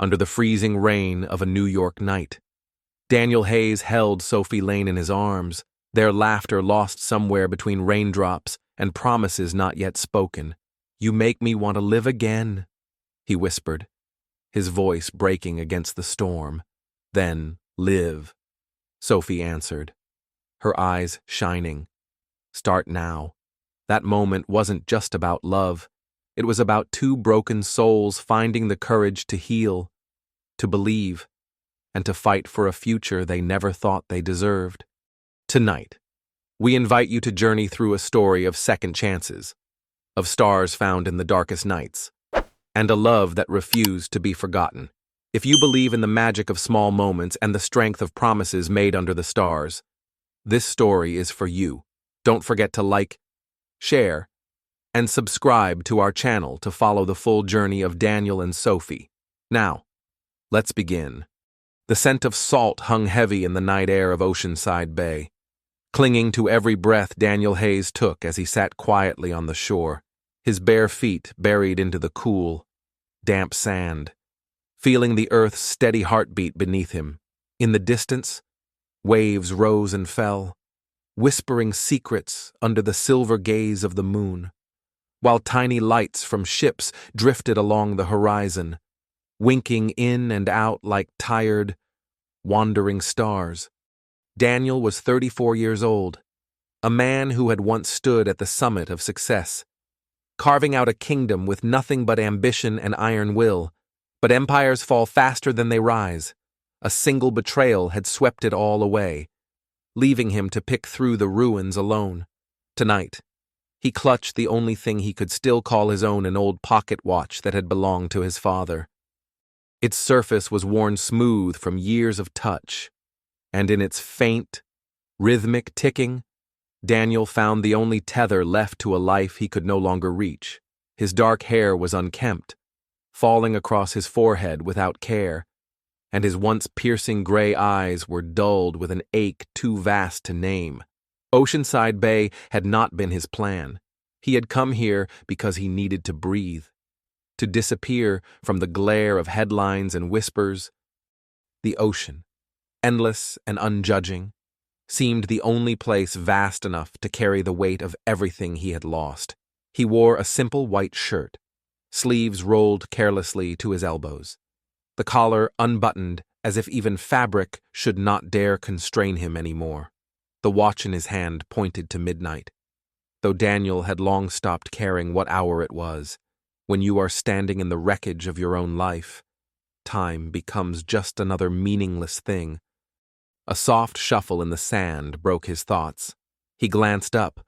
under the freezing rain of a New York night. Daniel Hayes held Sophie Lane in his arms, their laughter lost somewhere between raindrops and promises not yet spoken. "You make me want to live again," he whispered, his voice breaking against the storm. "Then live," Sophie answered, her eyes shining. "Start now." That moment wasn't just about love. It was about two broken souls finding the courage to heal, to believe, and to fight for a future they never thought they deserved. Tonight, we invite you to journey through a story of second chances, of stars found in the darkest nights, and a love that refused to be forgotten. If you believe in the magic of small moments and the strength of promises made under the stars, this story is for you. Don't forget to like, share, and subscribe to our channel to follow the full journey of Daniel and Sophie. Now, let's begin. The scent of salt hung heavy in the night air of Oceanside Bay, clinging to every breath Daniel Hayes took as he sat quietly on the shore, his bare feet buried into the cool, damp sand, feeling the earth's steady heartbeat beneath him. In the distance, waves rose and fell, whispering secrets under the silver gaze of the moon, while tiny lights from ships drifted along the horizon, winking in and out like tired, wandering stars. Daniel was 34 years old, a man who had once stood at the summit of success, carving out a kingdom with nothing but ambition and iron will. But empires fall faster than they rise. A single betrayal had swept it all away, leaving him to pick through the ruins alone. Tonight, he clutched the only thing he could still call his own, an old pocket watch that had belonged to his father. Its surface was worn smooth from years of touch, and in its faint, rhythmic ticking, Daniel found the only tether left to a life he could no longer reach. His dark hair was unkempt, falling across his forehead without care, and his once piercing gray eyes were dulled with an ache too vast to name. Oceanside Bay had not been his plan. He had come here because he needed to breathe, to disappear from the glare of headlines and whispers. The ocean, endless and unjudging, seemed the only place vast enough to carry the weight of everything he had lost. He wore a simple white shirt, sleeves rolled carelessly to his elbows, the collar unbuttoned as if even fabric should not dare constrain him anymore. The watch in his hand pointed to midnight, though Daniel had long stopped caring what hour it was. When you are standing in the wreckage of your own life, time becomes just another meaningless thing. A soft shuffle in the sand broke his thoughts. He glanced up,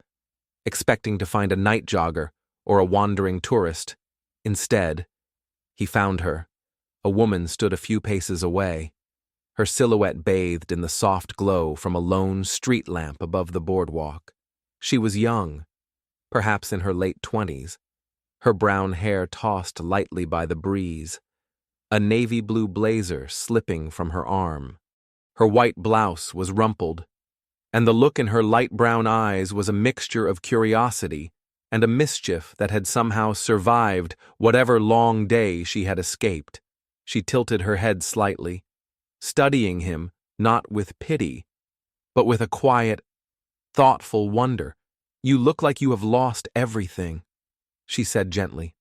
expecting to find a night jogger or a wandering tourist. Instead, he found her. A woman stood a few paces away, her silhouette bathed in the soft glow from a lone street lamp above the boardwalk. She was young, perhaps in her late 20s, her brown hair tossed lightly by the breeze, a navy blue blazer slipping from her arm. Her white blouse was rumpled, and the look in her light brown eyes was a mixture of curiosity and a mischief that had somehow survived whatever long day she had escaped. She tilted her head slightly, studying him not with pity, but with a quiet, thoughtful wonder. "You look like you have lost everything," she said gently,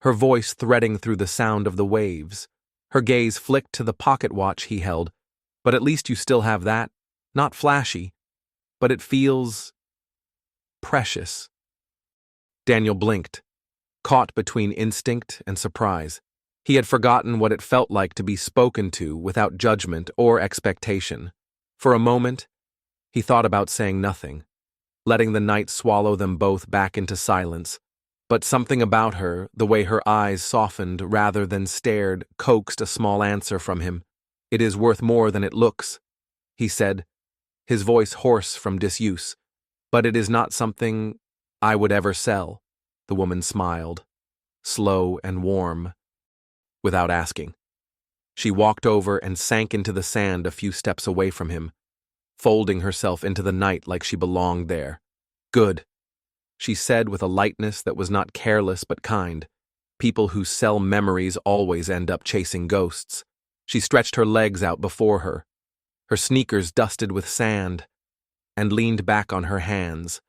her voice threading through the sound of the waves. Her gaze flicked to the pocket watch he held. "But at least you still have that. Not flashy, but it feels precious." Daniel blinked, caught between instinct and surprise. He had forgotten what it felt like to be spoken to without judgment or expectation. For a moment, he thought about saying nothing, letting the night swallow them both back into silence. But something about her, the way her eyes softened rather than stared, coaxed a small answer from him. "It is worth more than it looks," he said, his voice hoarse from disuse. "But it is not something I would ever sell." The woman smiled, slow and warm, without asking. She walked over and sank into the sand a few steps away from him, folding herself into the night like she belonged there. "Good," she said with a lightness that was not careless but kind. People who sell memories always end up chasing ghosts. She stretched her legs out before her, her sneakers dusted with sand, and leaned back on her hands,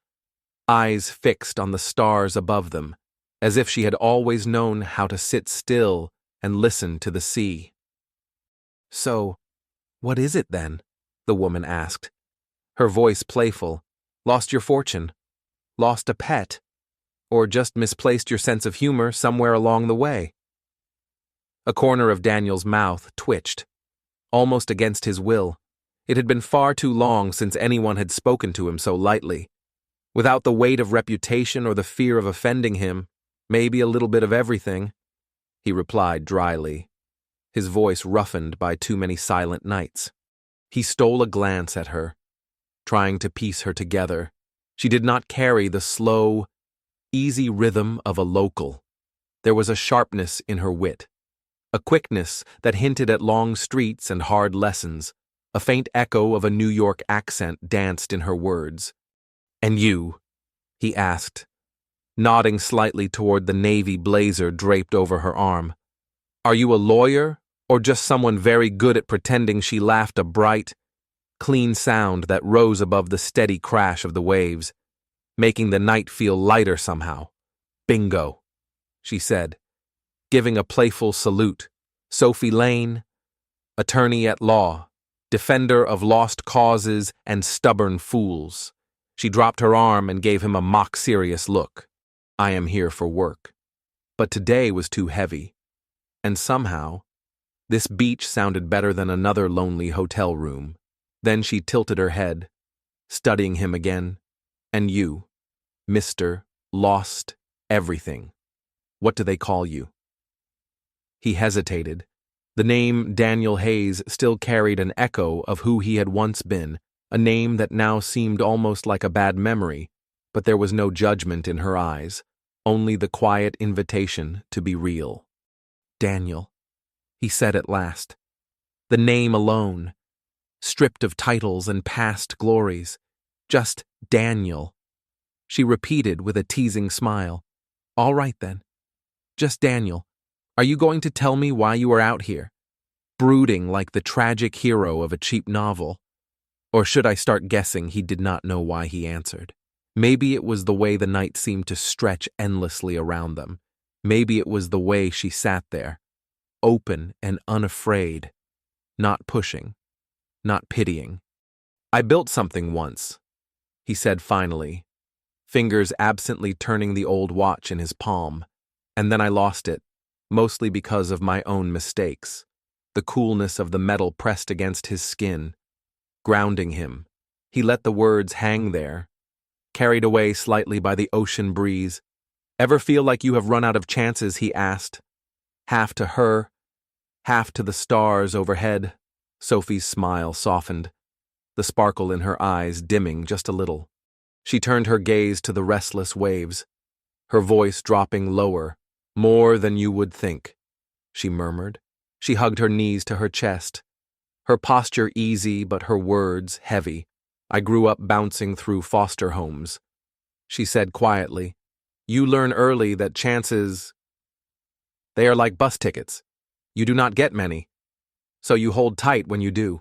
eyes fixed on the stars above them, as if she had always known how to sit still and listen to the sea. "So, what is it then?" the woman asked, her voice playful. "Lost your fortune? Lost a pet? Or just misplaced your sense of humor somewhere along the way?" A corner of Daniel's mouth twitched, almost against his will. It had been far too long since anyone had spoken to him so lightly. Without the weight of reputation or the fear of offending him, maybe a little bit of everything, he replied dryly, his voice roughened by too many silent nights. He stole a glance at her, trying to piece her together. She did not carry the slow, easy rhythm of a local. There was a sharpness in her wit, a quickness that hinted at long streets and hard lessons. A faint echo of a New York accent danced in her words. "And you?" he asked, nodding slightly toward the navy blazer draped over her arm. "Are you a lawyer, or just someone very good at pretending?" She laughed, a bright, clean sound that rose above the steady crash of the waves, making the night feel lighter somehow. "Bingo," she said, giving a playful salute. "Sophie Lane, attorney at law, defender of lost causes and stubborn fools." She dropped her arm and gave him a mock-serious look. "I am here for work." But today was too heavy. And somehow, this beach sounded better than another lonely hotel room. Then she tilted her head, studying him again. "And you, Mr. Lost Everything. What do they call you?" He hesitated. The name Daniel Hayes still carried an echo of who he had once been, a name that now seemed almost like a bad memory, but there was no judgment in her eyes, only the quiet invitation to be real. "Daniel," he said at last. The name alone, stripped of titles and past glories, just Daniel. She repeated with a teasing smile. "All right then, just Daniel. Are you going to tell me why you are out here, brooding like the tragic hero of a cheap novel? Or should I start guessing he did not know why he answered? Maybe it was the way the night seemed to stretch endlessly around them. Maybe it was the way she sat there, open and unafraid, not pushing, not pitying. "I built something once," he said finally, fingers absently turning the old watch in his palm, "and then I lost it, mostly because of my own mistakes." The coolness of the metal pressed against his skin, grounding him. He let the words hang there, carried away slightly by the ocean breeze. "Ever feel like you have run out of chances?" he asked, half to her, half to the stars overhead. Sophie's smile softened, the sparkle in her eyes dimming just a little. She turned her gaze to the restless waves, her voice dropping lower. "More than you would think," she murmured. She hugged her knees to her chest, her posture easy but her words heavy. "I grew up bouncing through foster homes," she said quietly. "You learn early that chances, they are like bus tickets. You do not get many, so you hold tight when you do."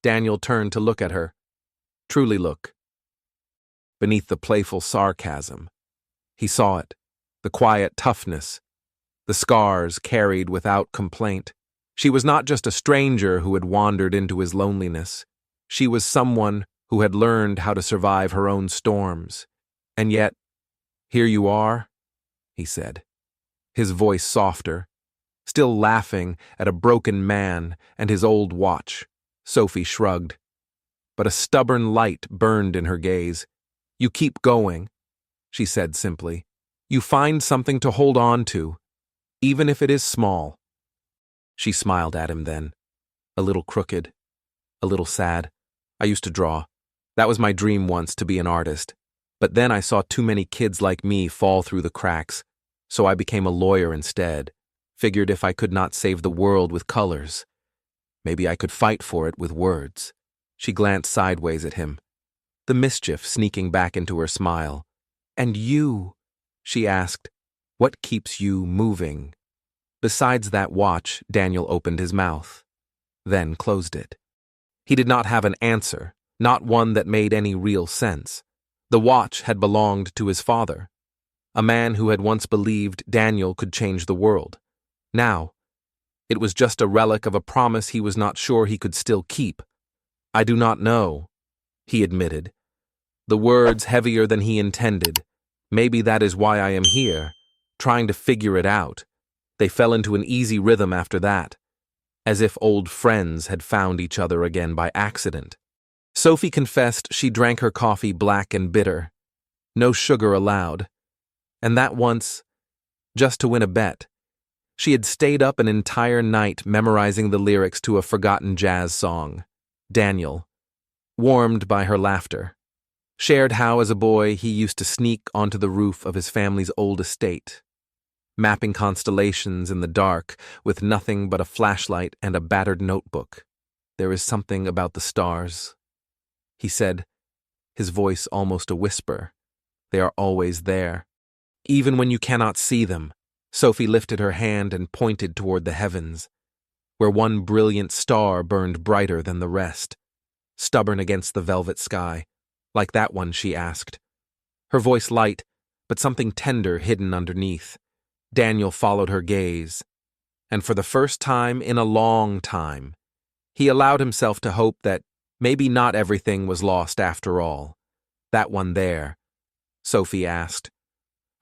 Daniel turned to look at her. Truly look. Beneath the playful sarcasm, he saw it, the quiet toughness, the scars carried without complaint. She was not just a stranger who had wandered into his loneliness. She was someone who had learned how to survive her own storms. "And yet, here you are," he said, his voice softer, still laughing at a broken man and his old watch. Sophie shrugged, but a stubborn light burned in her gaze. "You keep going," she said simply. "You find something to hold on to, even if it is small." She smiled at him then, a little crooked, a little sad. "I used to draw. That was my dream once, to be an artist. But then I saw too many kids like me fall through the cracks, so I became a lawyer instead. Figured if I could not save the world with colors, maybe I could fight for it with words." She glanced sideways at him, the mischief sneaking back into her smile. "And you," she asked, What keeps you moving? Besides that watch, Daniel opened his mouth, then closed it. He did not have an answer, not one that made any real sense. The watch had belonged to his father, a man who had once believed Daniel could change the world. Now, it was just a relic of a promise he was not sure he could still keep. "I do not know," he admitted, the words heavier than he intended. "Maybe that is why I am here, trying to figure it out." They fell into an easy rhythm after that, as if old friends had found each other again by accident. Sophie confessed she drank her coffee black and bitter, no sugar allowed, and that once, just to win a bet. She had stayed up an entire night memorizing the lyrics to a forgotten jazz song. Daniel, warmed by her laughter, shared how as a boy he used to sneak onto the roof of his family's old estate, mapping constellations in the dark with nothing but a flashlight and a battered notebook. "There is something about the stars," he said, his voice almost a whisper. "They are always there, even when you cannot see them." Sophie lifted her hand and pointed toward the heavens, where one brilliant star burned brighter than the rest, stubborn against the velvet sky. "Like that one?" she asked, her voice light, but something tender hidden underneath. Daniel followed her gaze, and for the first time in a long time, he allowed himself to hope that maybe not everything was lost after all. "That one there?" Sophie asked,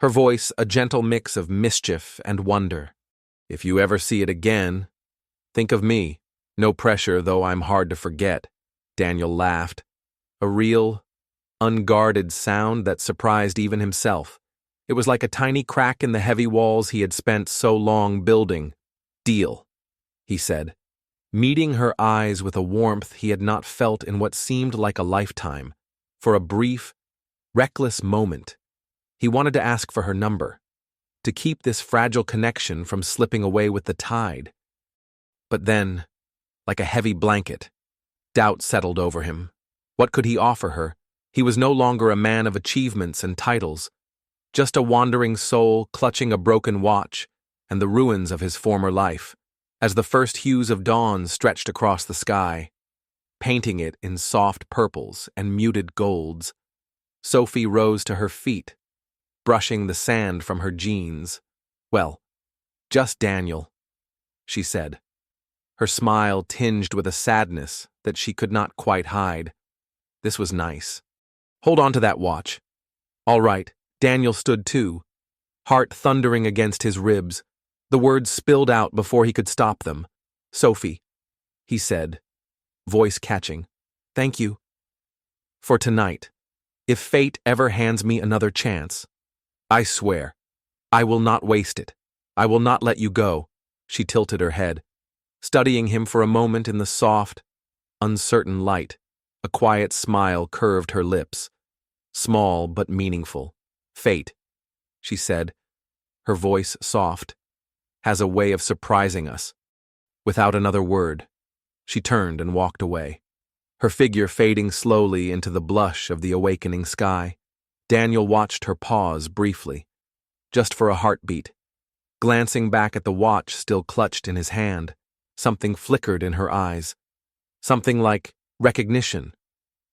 her voice a gentle mix of mischief and wonder. "If you ever see it again, think of me. No pressure, though I'm hard to forget." Daniel laughed, a real, unguarded sound that surprised even himself. It was like a tiny crack in the heavy walls he had spent so long building. "Deal," he said, meeting her eyes with a warmth he had not felt in what seemed like a lifetime. For a brief, reckless moment, he wanted to ask for her number, to keep this fragile connection from slipping away with the tide. But then, like a heavy blanket, doubt settled over him. What could he offer her? He was no longer a man of achievements and titles, just a wandering soul clutching a broken watch and the ruins of his former life. As the first hues of dawn stretched across the sky, painting it in soft purples and muted golds, Sophie rose to her feet, brushing the sand from her jeans. "Well, just Daniel," she said, her smile tinged with a sadness that she could not quite hide. This was nice. "Hold on to that watch." "All right." Daniel stood too, heart thundering against his ribs. The words spilled out before he could stop them. "Sophie," he said, voice catching. "Thank you. For tonight. If fate ever hands me another chance, I swear, I will not waste it. I will not let you go." She tilted her head, studying him for a moment in the soft, uncertain light. A quiet smile curved her lips, small but meaningful. "Fate," she said, her voice soft, "has a way of surprising us." Without another word, she turned and walked away, her figure fading slowly into the blush of the awakening sky. Daniel watched her pause briefly, just for a heartbeat. Glancing back at the watch still clutched in his hand, something flickered in her eyes. Something like recognition,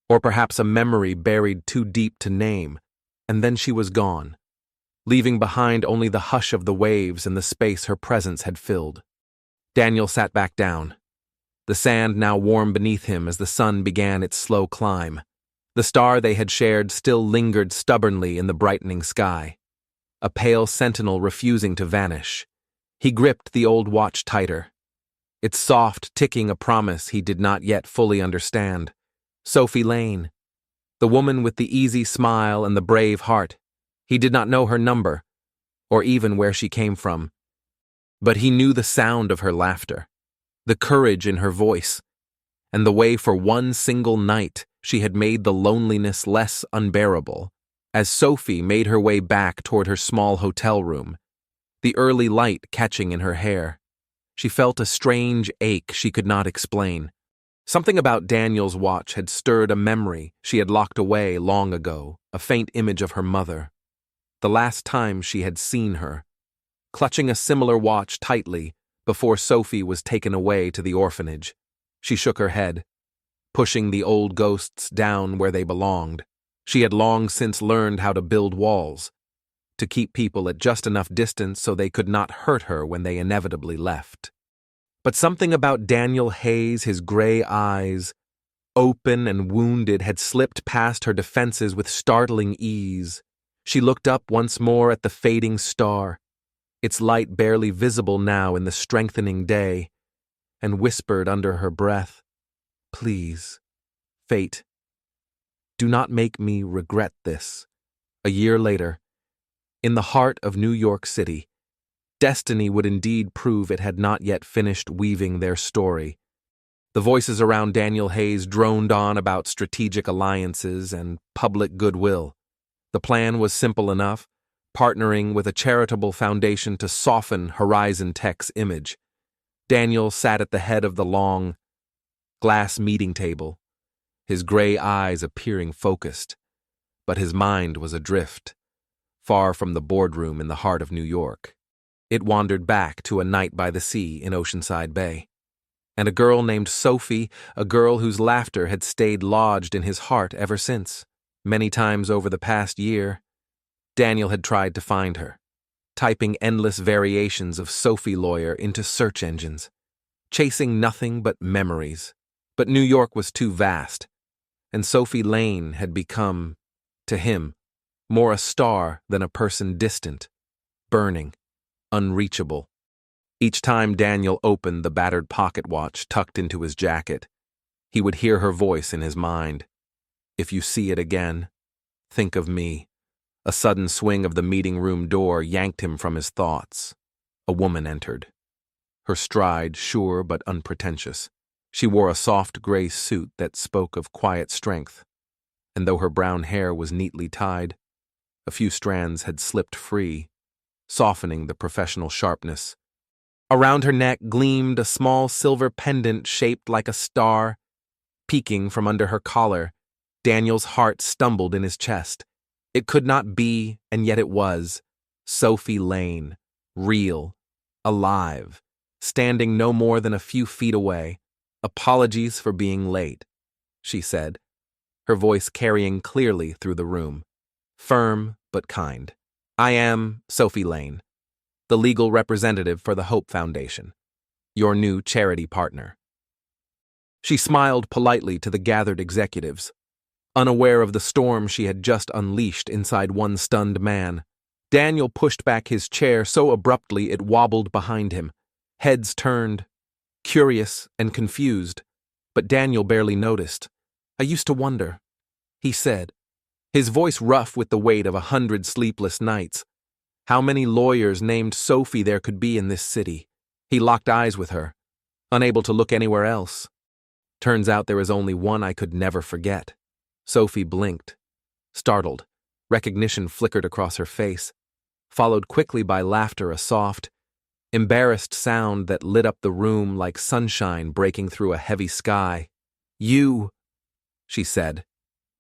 or perhaps a memory buried too deep to name, and then she was gone, leaving behind only the hush of the waves and the space her presence had filled. Daniel sat back down, the sand now warm beneath him as the sun began its slow climb. The star they had shared still lingered stubbornly in the brightening sky, a pale sentinel refusing to vanish. He gripped the old watch tighter, its soft ticking a promise he did not yet fully understand. Sophie Lane, the woman with the easy smile and the brave heart. He did not know her number, or even where she came from. But he knew the sound of her laughter, the courage in her voice, and the way for one single night she had made the loneliness less unbearable. As Sophie made her way back toward her small hotel room, the early light catching in her hair, she felt a strange ache she could not explain. Something about Daniel's watch had stirred a memory she had locked away long ago, a faint image of her mother, the last time she had seen her. clutching a similar watch tightly before Sophie was taken away to the orphanage. She shook her head, pushing the old ghosts down where they belonged. She had long since learned how to build walls, to keep people at just enough distance so they could not hurt her when they inevitably left. But something about Daniel Hayes, his gray eyes, open and wounded, had slipped past her defenses with startling ease. She looked up once more at the fading star, its light barely visible now in the strengthening day, and whispered under her breath, "Please, fate, do not make me regret this." A year later, in the heart of New York City, destiny would indeed prove it had not yet finished weaving their story. The voices around Daniel Hayes droned on about strategic alliances and public goodwill. The plan was simple enough, partnering with a charitable foundation to soften Horizon Tech's image. Daniel sat at the head of the long, glass meeting table, his gray eyes appearing focused, but his mind was adrift, far from the boardroom in the heart of New York. It wandered back to a night by the sea in Oceanside Bay, and a girl named Sophie, a girl whose laughter had stayed lodged in his heart ever since. Many times over the past year, Daniel had tried to find her, typing endless variations of Sophie Lawyer into search engines, chasing nothing but memories. But New York was too vast, and Sophie Lane had become, to him, more a star than a person distant, burning, unreachable. Each time Daniel opened the battered pocket watch tucked into his jacket, he would hear her voice in his mind. "If you see it again, think of me." A sudden swing of the meeting room door yanked him from his thoughts. A woman entered, her stride sure but unpretentious. She wore a soft gray suit that spoke of quiet strength, and though her brown hair was neatly tied, a few strands had slipped free, softening the professional sharpness. Around her neck gleamed a small silver pendant shaped like a star. Peeking from under her collar, Daniel's heart stumbled in his chest. It could not be, and yet it was. Sophie Lane, real, alive, standing no more than a few feet away. "Apologies for being late," she said, her voice carrying clearly through the room, firm but kind. "I am Sophie Lane, the legal representative for the Hope Foundation, your new charity partner." She smiled politely to the gathered executives, unaware of the storm she had just unleashed inside one stunned man. Daniel pushed back his chair so abruptly it wobbled behind him. Heads turned, curious and confused, but Daniel barely noticed. "I used to wonder," he said, his voice rough with the weight of 100 sleepless nights, "how many lawyers named Sophie there could be in this city." He locked eyes with her, unable to look anywhere else. "Turns out there is only one I could never forget." Sophie blinked, startled. Recognition flickered across her face, followed quickly by laughter, a soft, embarrassed sound that lit up the room like sunshine breaking through a heavy sky. "You," she said,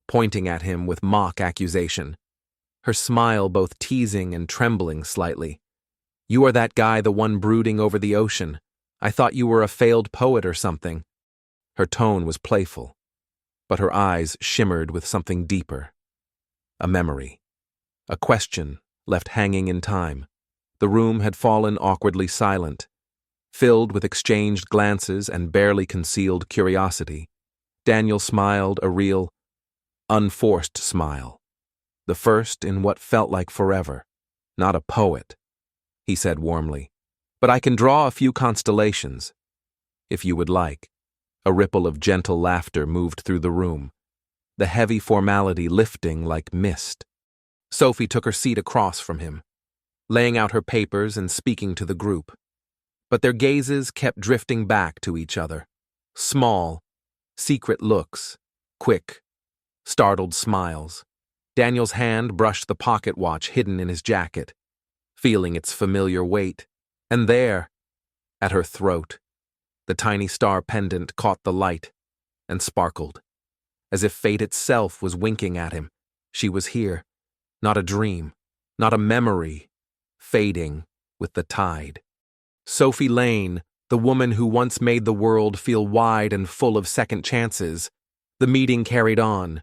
pointing at him with mock accusation, her smile both teasing and trembling slightly. "You are that guy, the one brooding over the ocean. I thought you were a failed poet or something." Her tone was playful, but her eyes shimmered with something deeper. A memory. A question left hanging in time. The room had fallen awkwardly silent, filled with exchanged glances and barely concealed curiosity. Daniel smiled, a real, unforced smile. The first in what felt like forever. "Not a poet," he said warmly, "but I can draw a few constellations, if you would like." A ripple of gentle laughter moved through the room, the heavy formality lifting like mist. Sophie took her seat across from him, laying out her papers and speaking to the group. But their gazes kept drifting back to each other. Small, secret looks, quick, startled smiles. Daniel's hand brushed the pocket watch hidden in his jacket, feeling its familiar weight. And there, at her throat, the tiny star pendant caught the light and sparkled, as if fate itself was winking at him. She was here, not a dream, not a memory, fading, with the tide. Sophie Lane, the woman who once made the world feel wide and full of second chances. The meeting carried on.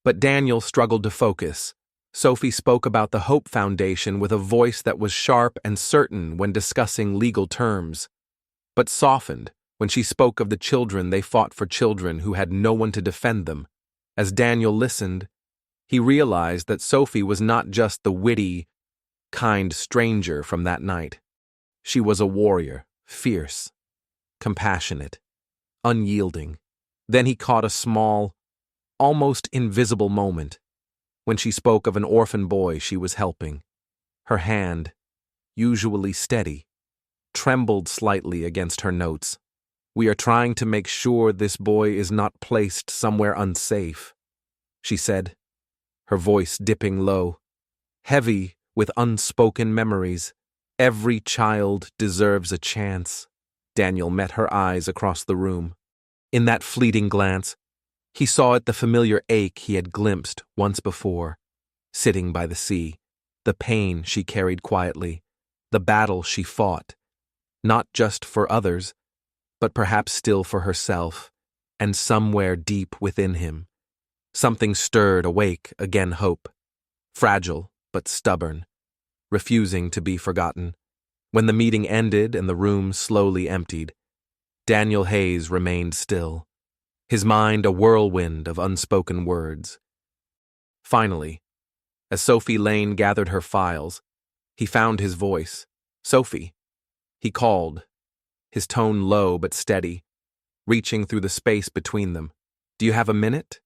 But Daniel struggled to focus. Sophie spoke about the Hope Foundation with a voice that was sharp and certain when discussing legal terms, but softened when she spoke of the children they fought for, children who had no one to defend them. As Daniel listened, he realized that Sophie was not just the witty, kind stranger from that night. She was a warrior, fierce, compassionate, unyielding. Then he caught a small, almost invisible moment when she spoke of an orphan boy she was helping. Her hand, usually steady, trembled slightly against her notes. "We are trying to make sure this boy is not placed somewhere unsafe," she said, her voice dipping low, heavy with unspoken memories. "Every child deserves a chance." Daniel met her eyes across the room. In that fleeting glance, he saw it the familiar ache he had glimpsed once before, sitting by the sea, the pain she carried quietly, the battle she fought, not just for others, but perhaps still for herself, and somewhere deep within him. Something stirred awake again, hope, fragile but stubborn, refusing to be forgotten. When the meeting ended and the room slowly emptied, Daniel Hayes remained still, his mind a whirlwind of unspoken words. Finally, as Sophie Lane gathered her files, he found his voice. "Sophie," he called, his tone low but steady, reaching through the space between them. "Do you have a minute?"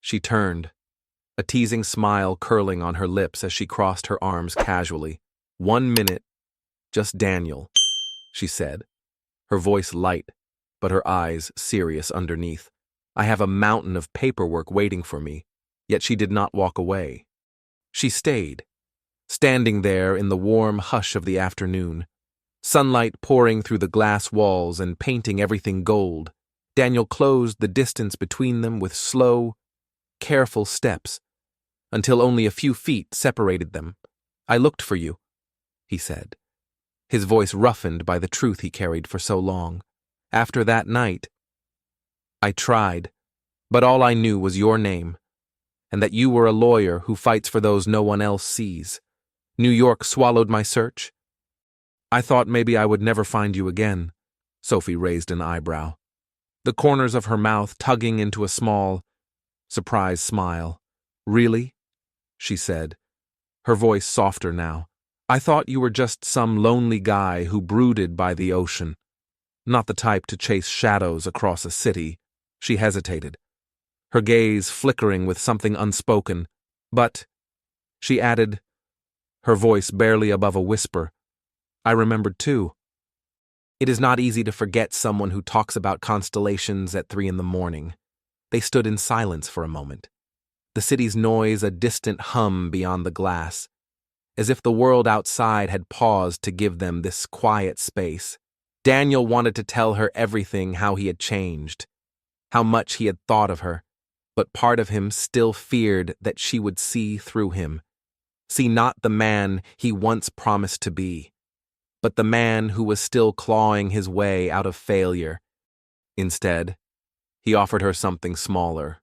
She turned, a teasing smile curling on her lips as she crossed her arms casually. "1 minute, just Daniel," she said, her voice light, but her eyes serious underneath. "I have a mountain of paperwork waiting for me," yet she did not walk away. She stayed, standing there in the warm hush of the afternoon, sunlight pouring through the glass walls and painting everything gold. Daniel closed the distance between them with slow, careful steps, until only a few feet separated them. "I looked for you," he said, his voice roughened by the truth he carried for so long. "After that night, I tried, but all I knew was your name, and that you were a lawyer who fights for those no one else sees. New York swallowed my search. I thought maybe I would never find you again." Sophie raised an eyebrow, the corners of her mouth tugging into a small, surprised smile. "Really?" she said, her voice softer now. "I thought you were just some lonely guy who brooded by the ocean, not the type to chase shadows across a city." She hesitated, her gaze flickering with something unspoken. "But," she added, her voice barely above a whisper, "I remembered too." It is not easy to forget someone who talks about constellations at 3 a.m. They stood in silence for a moment, the city's noise a distant hum beyond the glass, as if the world outside had paused to give them this quiet space. Daniel wanted to tell her everything, how he had changed, how much he had thought of her, but part of him still feared that she would see through him, see not the man he once promised to be, but the man who was still clawing his way out of failure. Instead, he offered her something smaller,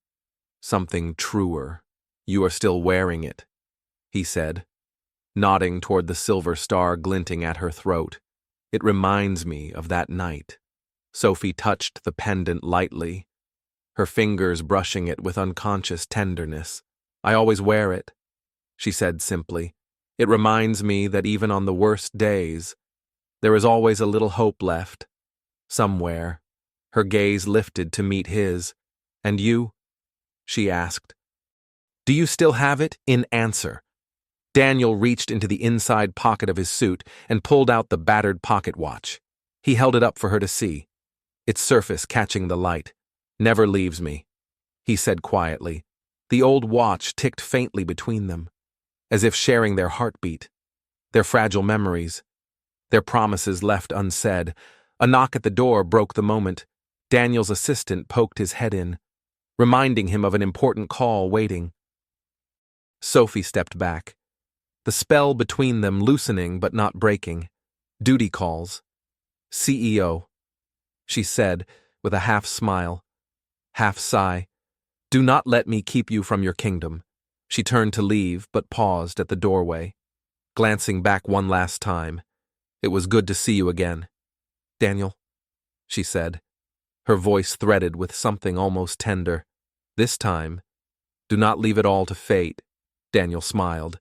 something truer. "You are still wearing it," he said, nodding toward the silver star glinting at her throat. "It reminds me of that night." Sophie touched the pendant lightly, her fingers brushing it with unconscious tenderness. "I always wear it," she said simply. "It reminds me that even on the worst days, there is always a little hope left, somewhere." Her gaze lifted to meet his. "And you?" she asked. "Do you still have it?" In answer, Daniel reached into the inside pocket of his suit and pulled out the battered pocket watch. He held it up for her to see, its surface catching the light. "Never leaves me," he said quietly. The old watch ticked faintly between them, as if sharing their heartbeat, their fragile memories, their promises left unsaid. A knock at the door broke the moment. Daniel's assistant poked his head in, reminding him of an important call waiting. Sophie stepped back, the spell between them loosening but not breaking. Duty calls. CEO, she said, with a half smile, half sigh. Do not let me keep you from your kingdom. She turned to leave, but paused at the doorway, glancing back one last time. It was good to see you again. Daniel, she said, her voice threaded with something almost tender. This time, do not leave it all to fate. Daniel smiled,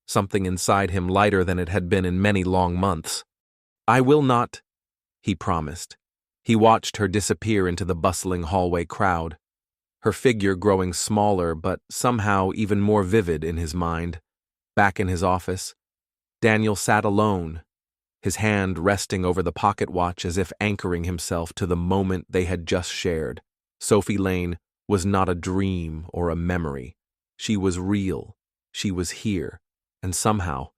something inside him lighter than it had been in many long months. I will not, he promised. He watched her disappear into the bustling hallway crowd, her figure growing smaller but somehow even more vivid in his mind. Back in his office, Daniel sat alone, his hand resting over the pocket watch as if anchoring himself to the moment they had just shared. Sophie Lane was not a dream or a memory. She was real. She was here. And somehow,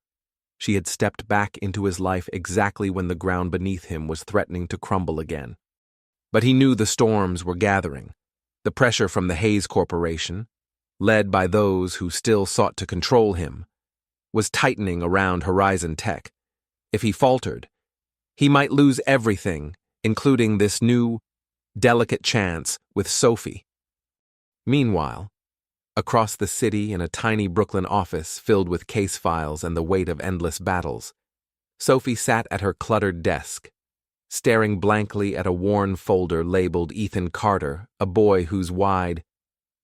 she had stepped back into his life exactly when the ground beneath him was threatening to crumble again. But he knew the storms were gathering. The pressure from the Hayes Corporation, led by those who still sought to control him, was tightening around Horizon Tech. If he faltered, he might lose everything, including this new, delicate chance with Sophie. Meanwhile, across the city in a tiny Brooklyn office filled with case files and the weight of endless battles, Sophie sat at her cluttered desk, staring blankly at a worn folder labeled Ethan Carter, a boy whose wide,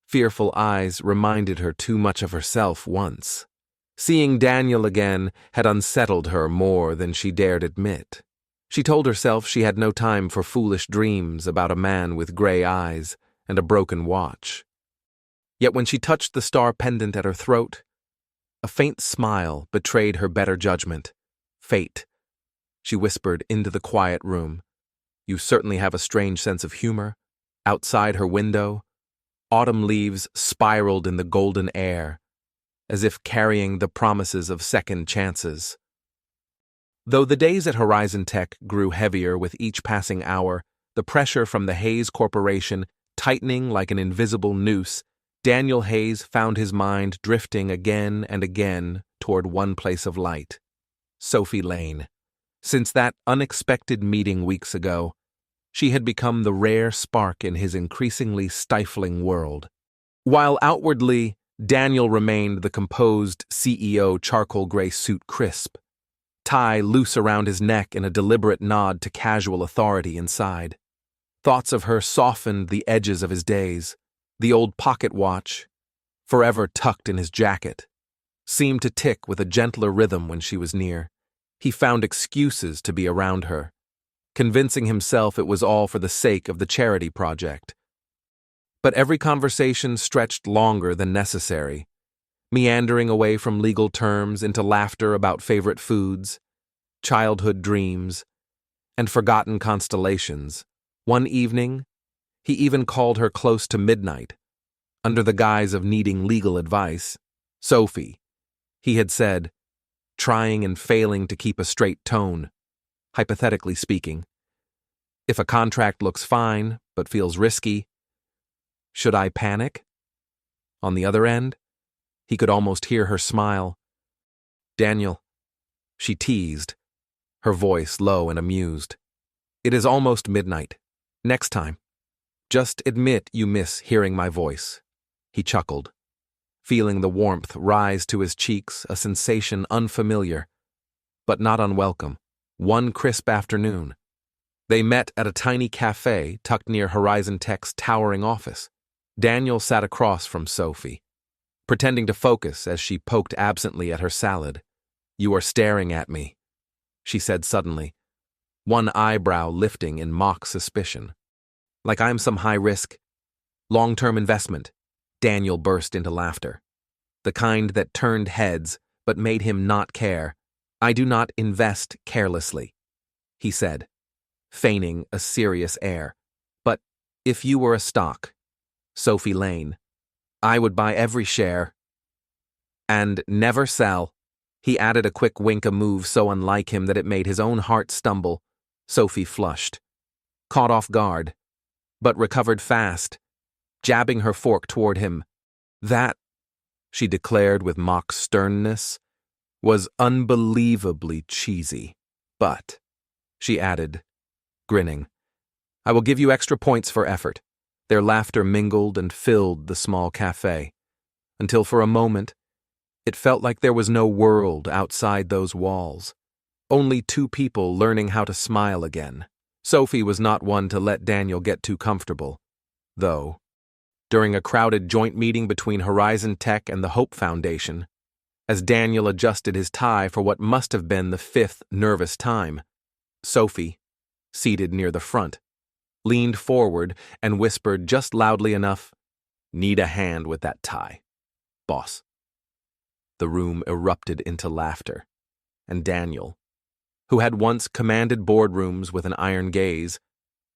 fearful eyes reminded her too much of herself once. Seeing Daniel again had unsettled her more than she dared admit. She told herself she had no time for foolish dreams about a man with gray eyes and a broken watch. Yet when she touched the star pendant at her throat, a faint smile betrayed her better judgment. Fate, she whispered into the quiet room. You certainly have a strange sense of humor. Outside her window, autumn leaves spiraled in the golden air, as if carrying the promises of second chances. Though the days at Horizon Tech grew heavier with each passing hour, the pressure from the Hayes Corporation tightening like an invisible noose, Daniel Hayes found his mind drifting again and again toward one place of light: Sophie Lane. Since that unexpected meeting weeks ago, she had become the rare spark in his increasingly stifling world. While outwardly, Daniel remained the composed CEO charcoal gray suit crisp, tie loose around his neck in a deliberate nod to casual authority inside. Thoughts of her softened the edges of his days. The old pocket watch, forever tucked in his jacket, seemed to tick with a gentler rhythm when she was near. He found excuses to be around her, convincing himself it was all for the sake of the charity project. But every conversation stretched longer than necessary, meandering away from legal terms into laughter about favorite foods, childhood dreams, and forgotten constellations. One evening, he even called her close to midnight, under the guise of needing legal advice. Sophie, he had said, trying and failing to keep a straight tone, hypothetically speaking. If a contract looks fine, but feels risky, should I panic? On the other end, he could almost hear her smile. Daniel, she teased, her voice low and amused. It is almost midnight. Next time, just admit you miss hearing my voice. He chuckled, feeling the warmth rise to his cheeks, a sensation unfamiliar, but not unwelcome. One crisp afternoon, they met at a tiny cafe tucked near Horizon Tech's towering office. Daniel sat across from Sophie, pretending to focus as she poked absently at her salad. You are staring at me, she said suddenly, one eyebrow lifting in mock suspicion. Like I'm some high-risk, long-term investment. Daniel burst into laughter, the kind that turned heads but made him not care. I do not invest carelessly, he said, feigning a serious air. But if you were a stock, Sophie Lane, I would buy every share and never sell. He added a quick wink, a move so unlike him that it made his own heart stumble. Sophie flushed, caught off guard, but recovered fast, jabbing her fork toward him. That, she declared with mock sternness, was unbelievably cheesy. But, she added, grinning, I will give you extra points for effort. Their laughter mingled and filled the small cafe, until for a moment, it felt like there was no world outside those walls. Only two people learning how to smile again. Sophie was not one to let Daniel get too comfortable, though. During a crowded joint meeting between Horizon Tech and the Hope Foundation, as Daniel adjusted his tie for what must have been the fifth nervous time, Sophie, seated near the front, leaned forward and whispered just loudly enough, "Need a hand with that tie, boss." The room erupted into laughter, and Daniel, who had once commanded boardrooms with an iron gaze,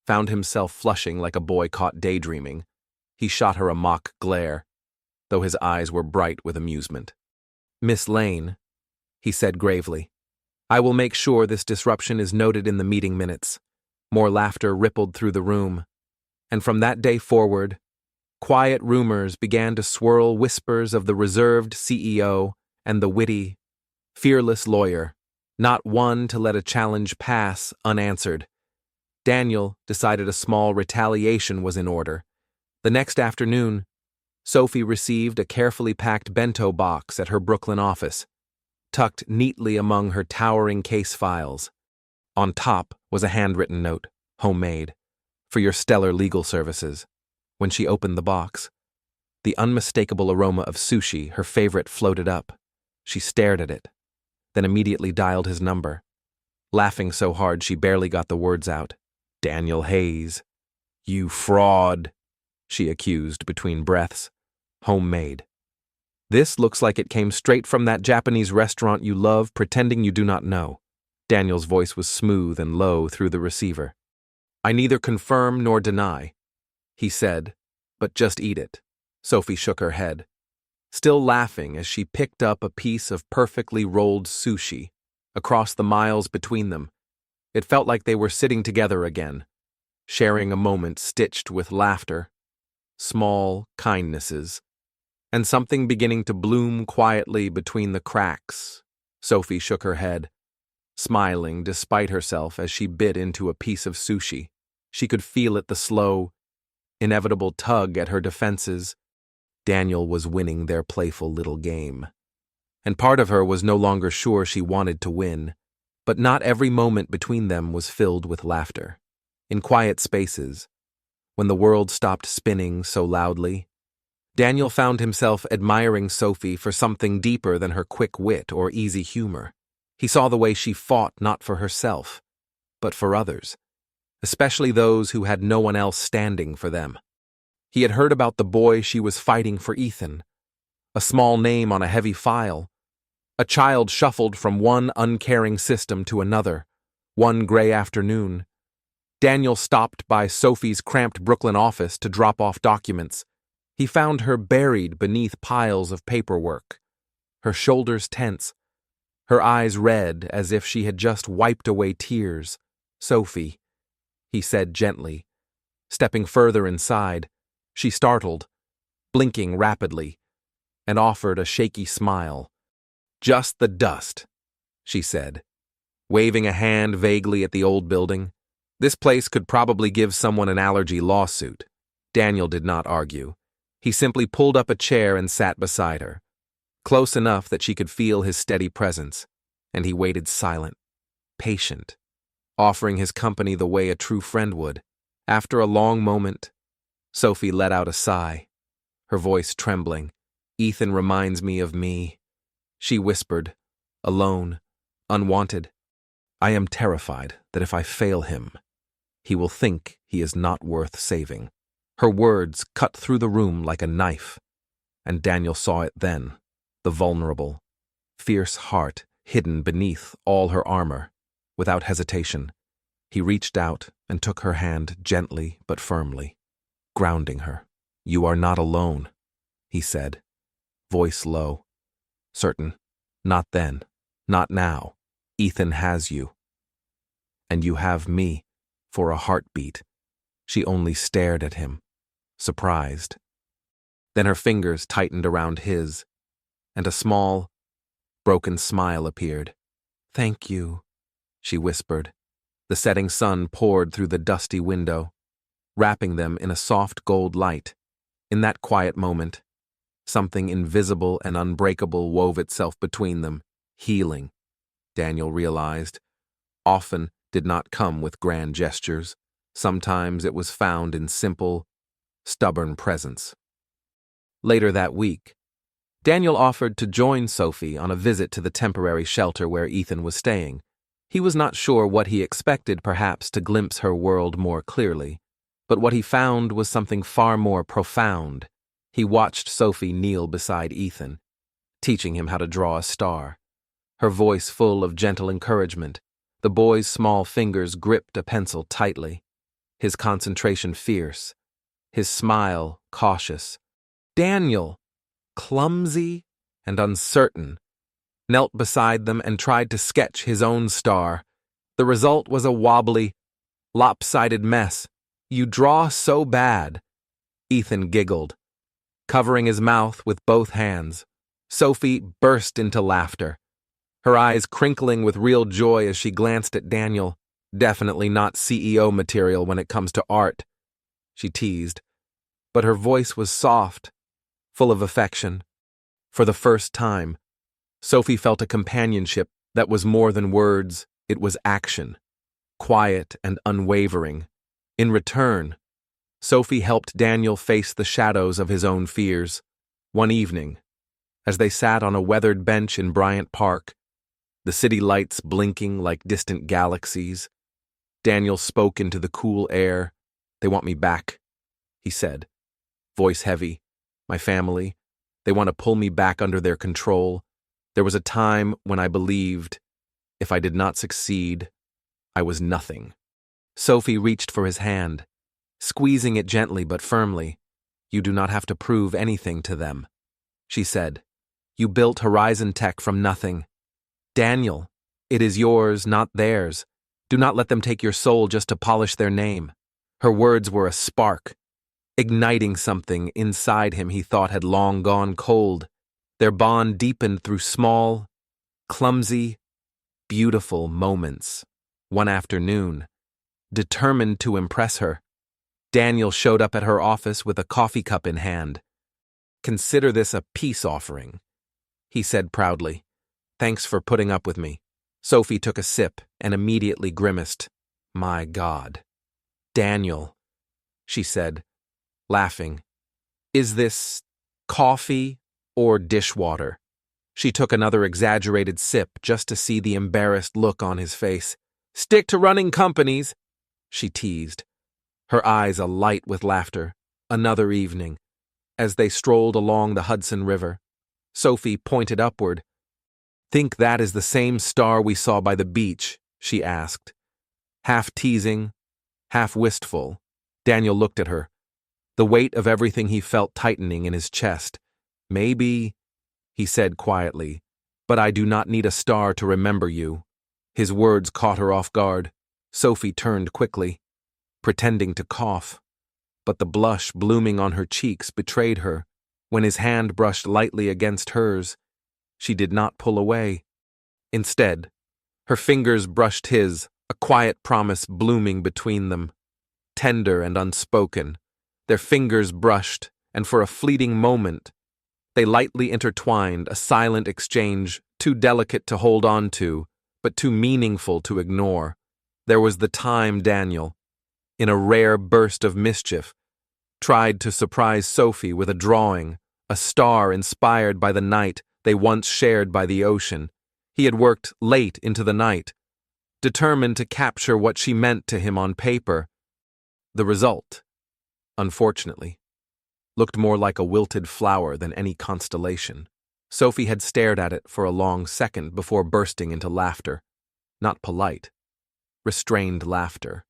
found himself flushing like a boy caught daydreaming. He shot her a mock glare, though his eyes were bright with amusement. "Miss Lane," he said gravely, "I will make sure this disruption is noted in the meeting minutes." More laughter rippled through the room, and from that day forward, quiet rumors began to swirl, whispers of the reserved CEO and the witty, fearless lawyer, not one to let a challenge pass unanswered. Daniel decided a small retaliation was in order. The next afternoon, Sophie received a carefully packed bento box at her Brooklyn office, tucked neatly among her towering case files. On top was a handwritten note, homemade, for your stellar legal services. When she opened the box, the unmistakable aroma of sushi, her favorite, floated up. She stared at it, then immediately dialed his number, laughing so hard she barely got the words out. "Daniel Hayes, you fraud," she accused between breaths. "Homemade. This looks like it came straight from that Japanese restaurant you love, pretending you do not know." Daniel's voice was smooth and low through the receiver. "I neither confirm nor deny," he said, "but just eat it." Sophie shook her head, still laughing as she picked up a piece of perfectly rolled sushi. Across the miles between them, it felt like they were sitting together again, sharing a moment stitched with laughter, small kindnesses, and something beginning to bloom quietly between the cracks. Sophie shook her head, smiling despite herself as she bit into a piece of sushi. She could feel it, the slow, inevitable tug at her defenses. Daniel was winning their playful little game, and part of her was no longer sure she wanted to win. But not every moment between them was filled with laughter. In quiet spaces, when the world stopped spinning so loudly, Daniel found himself admiring Sophie for something deeper than her quick wit or easy humor. He saw the way she fought not for herself, but for others, especially those who had no one else standing for them. He had heard about the boy she was fighting for, Ethan, a small name on a heavy file, a child shuffled from one uncaring system to another. One gray afternoon, Daniel stopped by Sophie's cramped Brooklyn office to drop off documents. He found her buried beneath piles of paperwork, her shoulders tense, her eyes red as if she had just wiped away tears. "Sophie," he said gently. Stepping further inside, she startled, blinking rapidly, and offered a shaky smile. "Just the dust," she said, waving a hand vaguely at the old building. "This place could probably give someone an allergy lawsuit." Daniel did not argue. He simply pulled up a chair and sat beside her, close enough that she could feel his steady presence, and he waited silent, patient, offering his company the way a true friend would. After a long moment, Sophie let out a sigh, her voice trembling. "Ethan reminds me of me," she whispered, alone, unwanted. "I am terrified that if I fail him, he will think he is not worth saving." Her words cut through the room like a knife, and Daniel saw it then, the vulnerable, fierce heart hidden beneath all her armor. Without hesitation, he reached out and took her hand gently but firmly, grounding her. "You are not alone," he said, voice low, certain. "Not then, not now. Ethan has you. And you have me, for a heartbeat." She only stared at him, surprised. Then her fingers tightened around his, and a small, Broken smile appeared. "Thank you," she whispered. The setting sun poured through the dusty window, wrapping them in a soft gold light. In that quiet moment, something invisible and unbreakable wove itself between them, healing, Daniel realized, often did not come with grand gestures. Sometimes it was found in simple, stubborn presence. Later that week, Daniel offered to join Sophie on a visit to the temporary shelter where Ethan was staying. He was not sure what he expected, perhaps to glimpse her world more clearly, but what he found was something far more profound. He watched Sophie kneel beside Ethan, teaching him how to draw a star, her voice full of gentle encouragement. The boy's small fingers gripped a pencil tightly, his concentration fierce, his smile cautious. Daniel, clumsy and uncertain, knelt beside them and tried to sketch his own star. The result was a wobbly, lopsided mess. "You draw so bad," Ethan giggled, covering his mouth with both hands. Sophie burst into laughter, her eyes crinkling with real joy as she glanced at Daniel. "Definitely not CEO material when it comes to art," she teased, but her voice was soft, full of affection. For the first time, Sophie felt a companionship that was more than words, it was action, quiet and unwavering. In return, Sophie helped Daniel face the shadows of his own fears. One evening, as they sat on a weathered bench in Bryant Park, the city lights blinking like distant galaxies, Daniel spoke into the cool air. "They want me back," he said, voice heavy. "My family. They want to pull me back under their control. There was a time when I believed, if I did not succeed, I was nothing." Sophie reached for his hand, squeezing it gently but firmly. "You do not have to prove anything to them," she said. "You built Horizon Tech from nothing. Daniel, it is yours, not theirs. Do not let them take your soul just to polish their name." Her words were a spark, igniting something inside him he thought had long gone cold. Their bond deepened through small, clumsy, beautiful moments. One afternoon, determined to impress her, Daniel showed up at her office with a coffee cup in hand. "Consider this a peace offering," he said proudly. "Thanks for putting up with me." Sophie took a sip and immediately grimaced. "My God." "Daniel," she said, laughing, "is this coffee or dishwater?" She took another exaggerated sip just to see the embarrassed look on his face. "Stick to running companies," she teased, her eyes alight with laughter. Another evening, as they strolled along the Hudson River, Sophie pointed upward. "Think that is the same star we saw by the beach?" she asked, half teasing, half wistful. Daniel looked at her, the weight of everything he felt tightening in his chest. "Maybe," he said quietly, "but I do not need a star to remember you." His words caught her off guard. Sophie turned quickly, pretending to cough, but the blush blooming on her cheeks betrayed her. When his hand brushed lightly against hers, she did not pull away. Instead, her fingers brushed his, a quiet promise blooming between them, tender and unspoken. Their fingers brushed, and for a fleeting moment, they lightly intertwined, a silent exchange, too delicate to hold on to, but too meaningful to ignore. There was the time Daniel, in a rare burst of mischief, tried to surprise Sophie with a drawing, a star inspired by the night they once shared by the ocean. He had worked late into the night, determined to capture what she meant to him on paper. The result, unfortunately, looked more like a wilted flower than any constellation. Sophie had stared at it for a long second before bursting into laughter. Not polite, restrained laughter,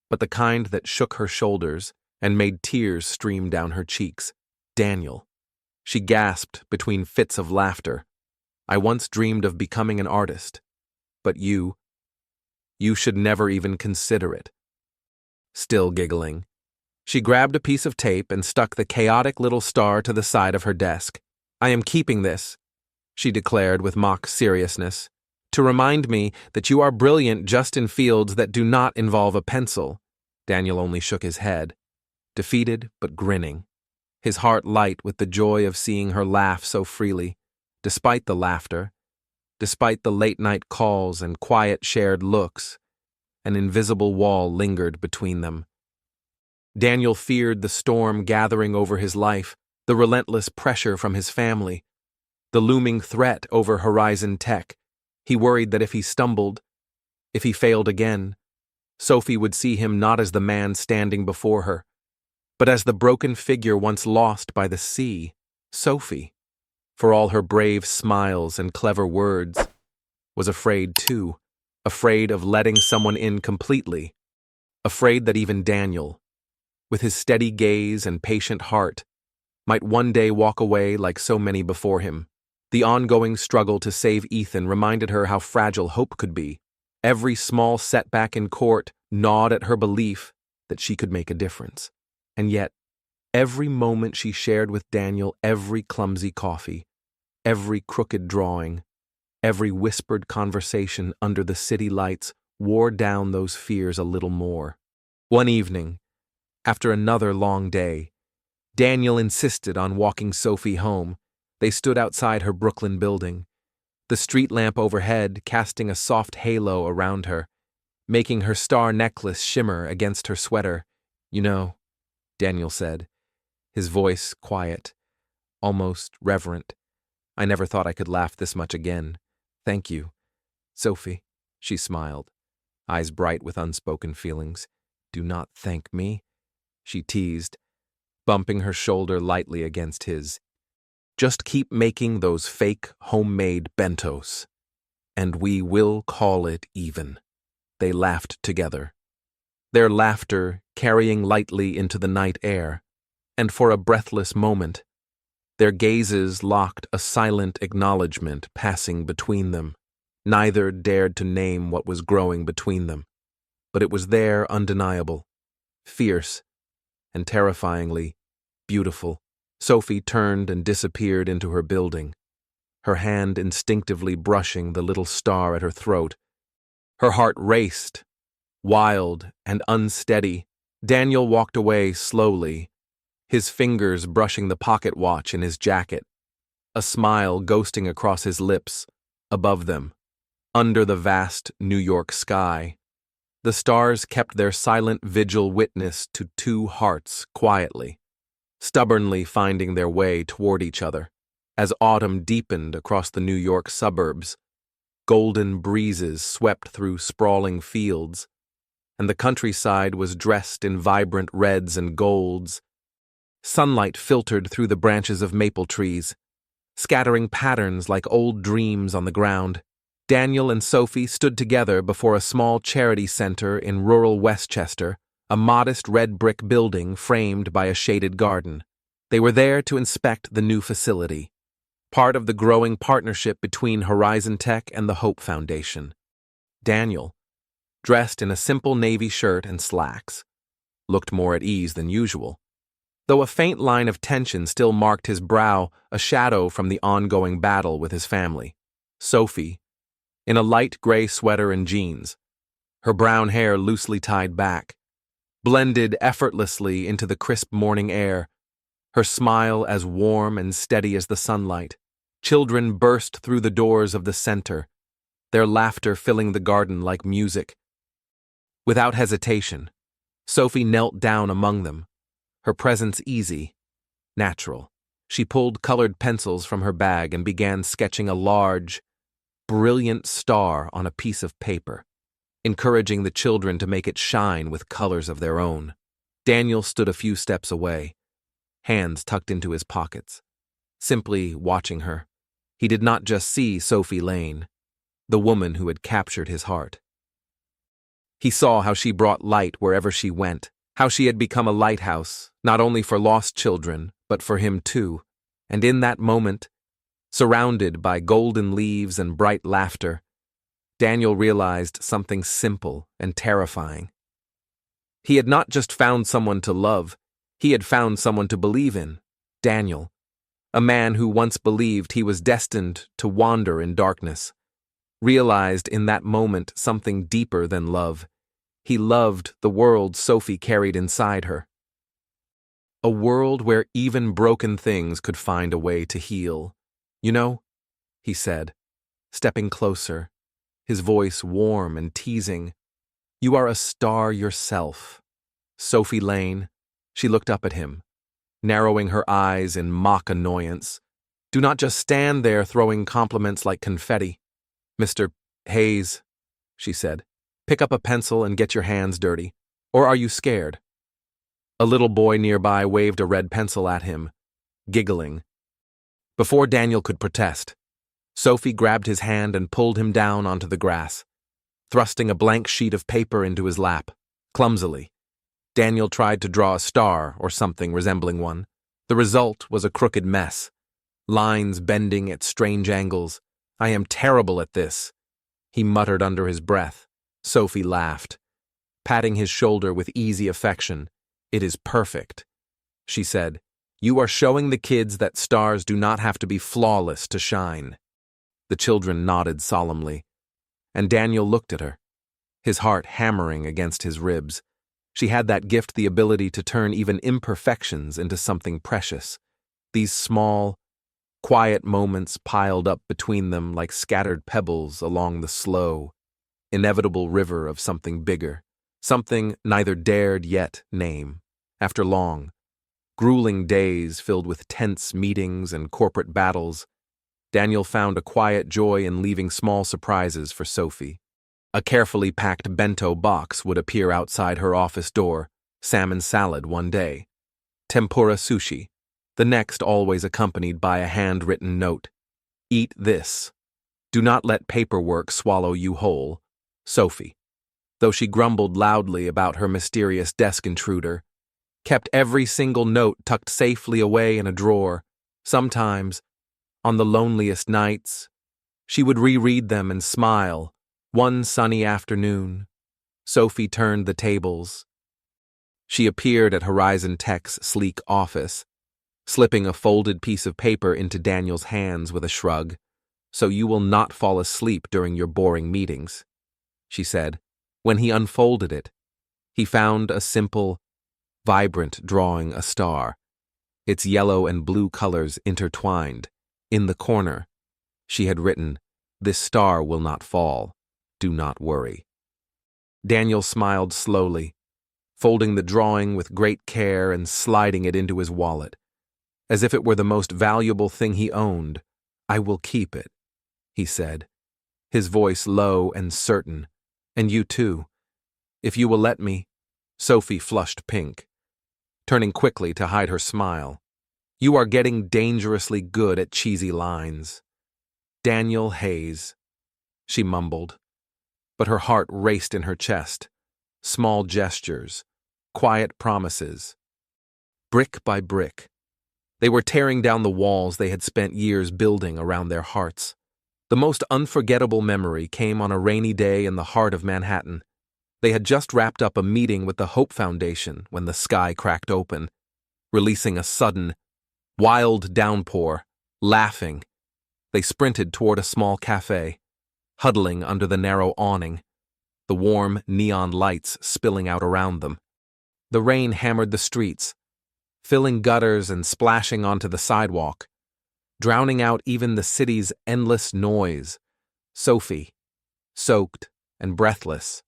but the kind that shook her shoulders and made tears stream down her cheeks. "Daniel," she gasped between fits of laughter, "I once dreamed of becoming an artist, but you should never even consider it." Still giggling, she grabbed a piece of tape and stuck the chaotic little star to the side of her desk. "I am keeping this," she declared with mock seriousness, to remind me that you are brilliant just in fields that do not involve a pencil. Daniel only shook his head, defeated but grinning, his heart light with the joy of seeing her laugh so freely, despite the laughter, despite the late-night calls and quiet shared looks. An invisible wall lingered between them. Daniel feared the storm gathering over his life, the relentless pressure from his family, the looming threat over Horizon Tech. He worried that if he stumbled, if he failed again, Sophie would see him not as the man standing before her, but as the broken figure once lost by the sea. Sophie, for all her brave smiles and clever words, was afraid too, afraid of letting someone in completely, afraid that even Daniel, with his steady gaze and patient heart, might one day walk away like so many before him. The ongoing struggle to save Ethan reminded her how fragile hope could be. Every small setback in court gnawed at her belief that she could make a difference. And yet, every moment she shared with Daniel, every clumsy coffee, every crooked drawing, every whispered conversation under the city lights wore down those fears a little more. One evening, after another long day, Daniel insisted on walking Sophie home. They stood outside her Brooklyn building, the street lamp overhead casting a soft halo around her, making her star necklace shimmer against her sweater. "You know," Daniel said, his voice quiet, almost reverent, "I never thought I could laugh this much again. Thank you, Sophie," she smiled, eyes bright with unspoken feelings. "Do not thank me," she teased, bumping her shoulder lightly against his. "Just keep making those fake, homemade bentos, and we will call it even." They laughed together, their laughter carrying lightly into the night air, and for a breathless moment, their gazes locked, a silent acknowledgement passing between them. Neither dared to name what was growing between them, but it was there, undeniable, fierce, and terrifyingly beautiful. Sophie turned and disappeared into her building, her hand instinctively brushing the little star at her throat. Her heart raced, wild and unsteady. Daniel walked away slowly, his fingers brushing the pocket watch in his jacket, a smile ghosting across his lips. Above them, under the vast New York sky, the stars kept their silent vigil witness to two hearts quietly, stubbornly finding their way toward each other. As autumn deepened across the New York suburbs, golden breezes swept through sprawling fields, and the countryside was dressed in vibrant reds and golds. Sunlight filtered through the branches of maple trees, scattering patterns like old dreams on the ground. Daniel and Sophie stood together before a small charity center in rural Westchester, a modest red brick building framed by a shaded garden. They were there to inspect the new facility, part of the growing partnership between Horizon Tech and the Hope Foundation. Daniel, dressed in a simple navy shirt and slacks, looked more at ease than usual, though a faint line of tension still marked his brow, a shadow from the ongoing battle with his family. Sophie, in a light gray sweater and jeans, her brown hair loosely tied back, blended effortlessly into the crisp morning air, her smile as warm and steady as the sunlight. Children burst through the doors of the center, their laughter filling the garden like music. Without hesitation, Sophie knelt down among them, her presence easy, natural. She pulled colored pencils from her bag and began sketching a large, brilliant star on a piece of paper, encouraging the children to make it shine with colors of their own. Daniel stood a few steps away, hands tucked into his pockets, simply watching her. He did not just see Sophie Lane, the woman who had captured his heart. He saw how she brought light wherever she went, how she had become a lighthouse, not only for lost children, but for him too. And in that moment, surrounded by golden leaves and bright laughter, Daniel realized something simple and terrifying. He had not just found someone to love, he had found someone to believe in. Daniel, A man who once believed he was destined to wander in darkness realized in that moment something deeper than love. He loved the world Sophie carried inside her. A world where even broken things could find a way to heal. "You know," he said, stepping closer, his voice warm and teasing, "you are a star yourself." Sophie Lane, she looked up at him, narrowing her eyes in mock annoyance. "Do not just stand there throwing compliments like confetti. Mr. Hayes," she said, "pick up a pencil and get your hands dirty. Or are you scared?" A little boy nearby waved a red pencil at him, giggling. Before Daniel could protest, Sophie grabbed his hand and pulled him down onto the grass, thrusting a blank sheet of paper into his lap, clumsily. Daniel tried to draw a star or something resembling one. The result was a crooked mess, lines bending at strange angles. "I am terrible at this," he muttered under his breath. Sophie laughed, patting his shoulder with easy affection. "It is perfect," she said. "You are showing the kids that stars do not have to be flawless to shine." The children nodded solemnly, and Daniel looked at her, his heart hammering against his ribs. She had that gift, the ability to turn even imperfections into something precious. These small, quiet moments piled up between them like scattered pebbles along the slow, inevitable river of something bigger, something neither dared yet name. After long, grueling days filled with tense meetings and corporate battles, Daniel found a quiet joy in leaving small surprises for Sophie. A carefully packed bento box would appear outside her office door, salmon salad one day, tempura sushi, the next always accompanied by a handwritten note. "Eat this. Do not let paperwork swallow you whole. Sophie." Though she grumbled loudly about her mysterious desk intruder, kept every single note tucked safely away in a drawer. Sometimes, on the loneliest nights, she would reread them and smile. One sunny afternoon, Sophie turned the tables. She appeared at Horizon Tech's sleek office, slipping a folded piece of paper into Daniel's hands with a shrug. "So you will not fall asleep during your boring meetings," she said. When he unfolded it, he found a simple, vibrant drawing, a star, its yellow and blue colors intertwined. In the corner, she had written, "This star will not fall. Do not worry." Daniel smiled slowly, folding the drawing with great care and sliding it into his wallet, as if it were the most valuable thing he owned. "I will keep it," he said, his voice low and certain. "And you too, if you will let me." Sophie flushed pink, turning quickly to hide her smile. "You are getting dangerously good at cheesy lines." "Daniel Hayes," she mumbled, but her heart raced in her chest. Small gestures, quiet promises. Brick by brick, they were tearing down the walls they had spent years building around their hearts. The most unforgettable memory came on a rainy day in the heart of Manhattan. They had just wrapped up a meeting with the Hope Foundation when the sky cracked open, releasing a sudden, wild downpour. Laughing, they sprinted toward a small cafe, huddling under the narrow awning, the warm neon lights spilling out around them. The rain hammered the streets, filling gutters and splashing onto the sidewalk, drowning out even the city's endless noise. Sophie, soaked and breathless,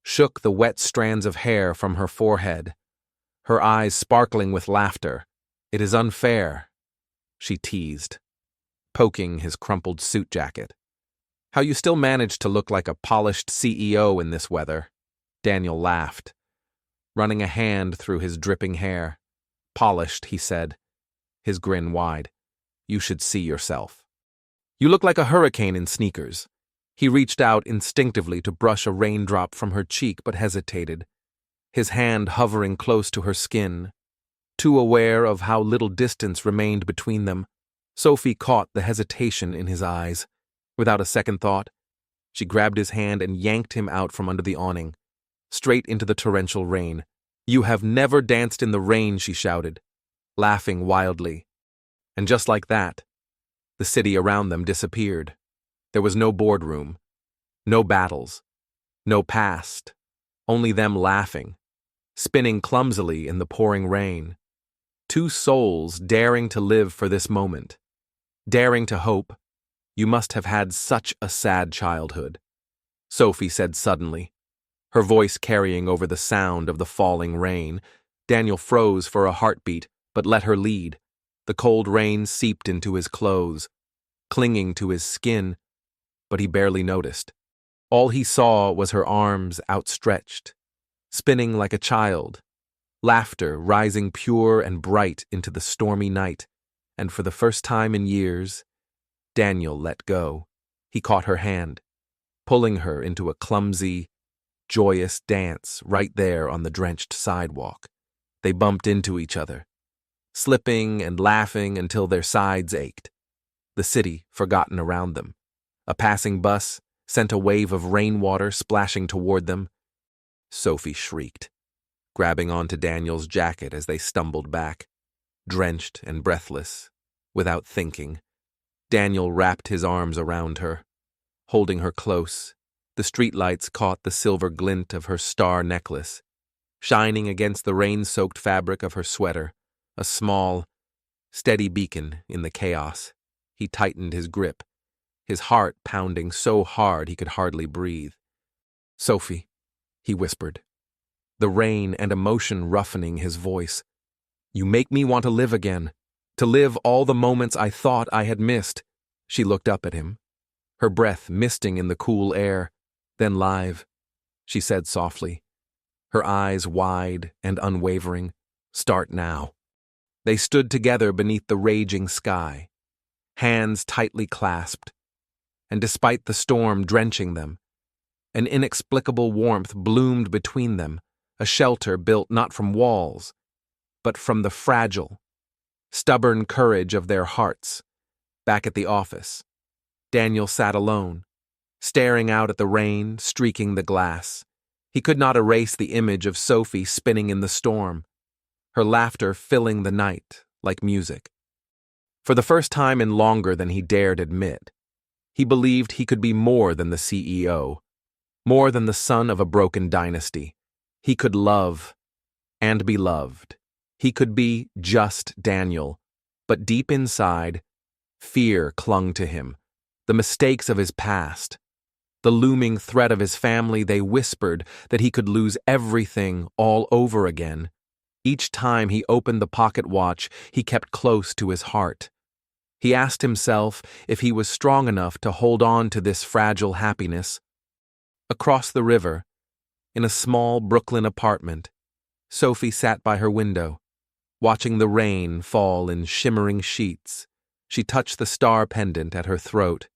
shook the wet strands of hair from her forehead, her eyes sparkling with laughter. "It is unfair," she teased, poking his crumpled suit jacket. "How you still manage to look like a polished CEO in this weather." Daniel laughed, running a hand through his dripping hair. "Polished," he said, his grin wide. "You should see yourself. You look like a hurricane in sneakers." He reached out instinctively to brush a raindrop from her cheek but hesitated, his hand hovering close to her skin. Too aware of how little distance remained between them, Sophie caught the hesitation in his eyes. Without a second thought, she grabbed his hand and yanked him out from under the awning, straight into the torrential rain. "You have never danced in the rain," she shouted, laughing wildly. And just like that, the city around them disappeared. There was no boardroom, no battles, no past, only them laughing, spinning clumsily in the pouring rain. Two souls daring to live for this moment, daring to hope. You must have had such a sad childhood, Sophie said suddenly, her voice carrying over the sound of the falling rain. Daniel froze for a heartbeat, but let her lead. The cold rain seeped into his clothes, clinging to his skin, but he barely noticed. All he saw was her arms outstretched, spinning like a child, laughter rising pure and bright into the stormy night, and for the first time in years, Daniel let go. He caught her hand, pulling her into a clumsy, joyous dance right there on the drenched sidewalk. They bumped into each other, slipping and laughing until their sides ached. The city forgotten around them. A passing bus sent a wave of rainwater splashing toward them. Sophie shrieked, grabbing onto Daniel's jacket as they stumbled back, drenched and breathless, without thinking. Daniel wrapped his arms around her, holding her close. The streetlights caught the silver glint of her star necklace, shining against the rain-soaked fabric of her sweater, a small, steady beacon in the chaos. He tightened his grip, his heart pounding so hard he could hardly breathe. "Sophie," he whispered, the rain and emotion roughening his voice. "You make me want to live again, to live all the moments I thought I had missed." She looked up at him, her breath misting in the cool air. "Then live," she said softly, her eyes wide and unwavering. "Start now." They stood together beneath the raging sky, hands tightly clasped, and despite the storm drenching them, an inexplicable warmth bloomed between them, a shelter built not from walls, but from the fragile, stubborn courage of their hearts. Back at the office, Daniel sat alone, staring out at the rain streaking the glass. He could not erase the image of Sophie spinning in the storm, her laughter filling the night like music. For the first time in longer than he dared admit, he believed he could be more than the CEO, more than the son of a broken dynasty. He could love and be loved. He could be just Daniel, but deep inside, fear clung to him. The mistakes of his past, the looming threat of his family, they whispered that he could lose everything all over again. Each time he opened the pocket watch he kept close to his heart. He asked himself if he was strong enough to hold on to this fragile happiness. Across the river, in a small Brooklyn apartment, Sophie sat by her window, watching the rain fall in shimmering sheets. She touched the star pendant at her throat,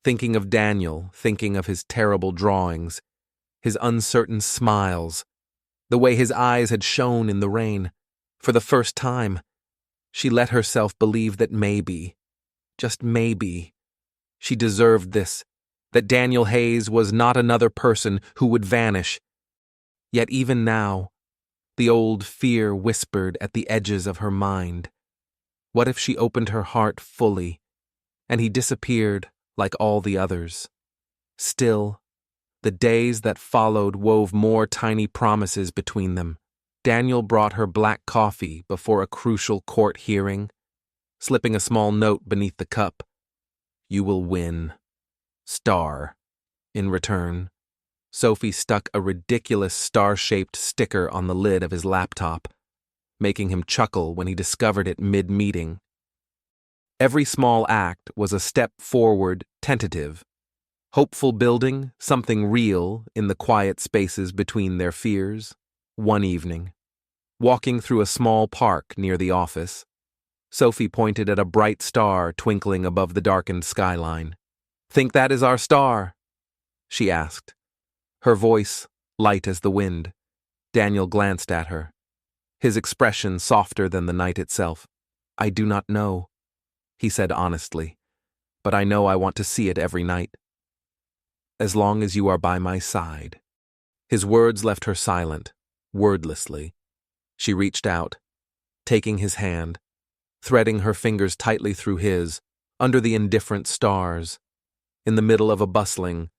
thinking of Daniel, thinking of his terrible drawings, his uncertain smiles, the way his eyes had shone in the rain. For the first time, she let herself believe that maybe, just maybe, she deserved this, that Daniel Hayes was not another person who would vanish. Yet even now, the old fear whispered at the edges of her mind. What if she opened her heart fully, and he disappeared like all the others? Still, the days that followed wove more tiny promises between them. Daniel brought her black coffee before a crucial court hearing, slipping a small note beneath the cup. "You will win. Star." In return, Sophie stuck a ridiculous star-shaped sticker on the lid of his laptop, making him chuckle when he discovered it mid-meeting. Every small act was a step forward, tentative, hopeful, building something real in the quiet spaces between their fears. One evening, walking through a small park near the office, Sophie pointed at a bright star twinkling above the darkened skyline. "Think that is our star?" she asked, her voice light as the wind. Daniel glanced at her, his expression softer than the night itself. "I do not know," he said honestly, "but I know I want to see it every night. As long as you are by my side." His words left her silent, wordlessly. She reached out, taking his hand, threading her fingers tightly through his, under the indifferent stars. In the middle of a bustling,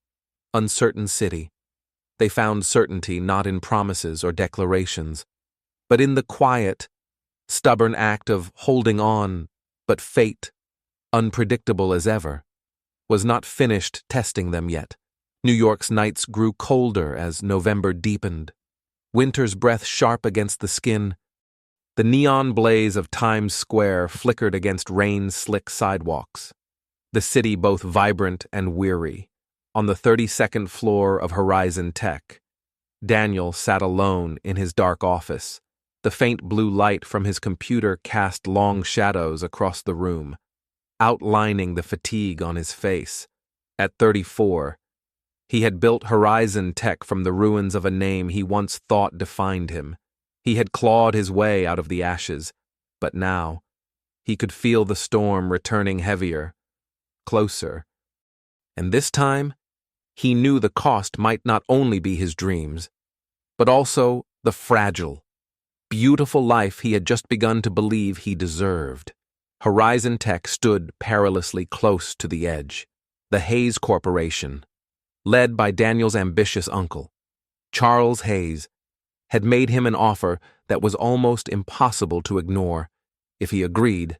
uncertain city, they found certainty not in promises or declarations, but in the quiet, stubborn act of holding on. But fate, unpredictable as ever, was not finished testing them yet. New York's nights grew colder as November deepened, winter's breath sharp against the skin. The neon blaze of Times Square flickered against rain-slick sidewalks, the city both vibrant and weary. On the 32nd floor of Horizon Tech, Daniel sat alone in his dark office. The faint blue light from his computer cast long shadows across the room, outlining the fatigue on his face. At 34, he had built Horizon Tech from the ruins of a name he once thought defined him. He had clawed his way out of the ashes, but now he could feel the storm returning heavier, closer. And this time, he knew the cost might not only be his dreams, but also the fragile, beautiful life he had just begun to believe he deserved. Horizon Tech stood perilously close to the edge. The Hayes Corporation, led by Daniel's ambitious uncle, Charles Hayes, had made him an offer that was almost impossible to ignore. If he agreed,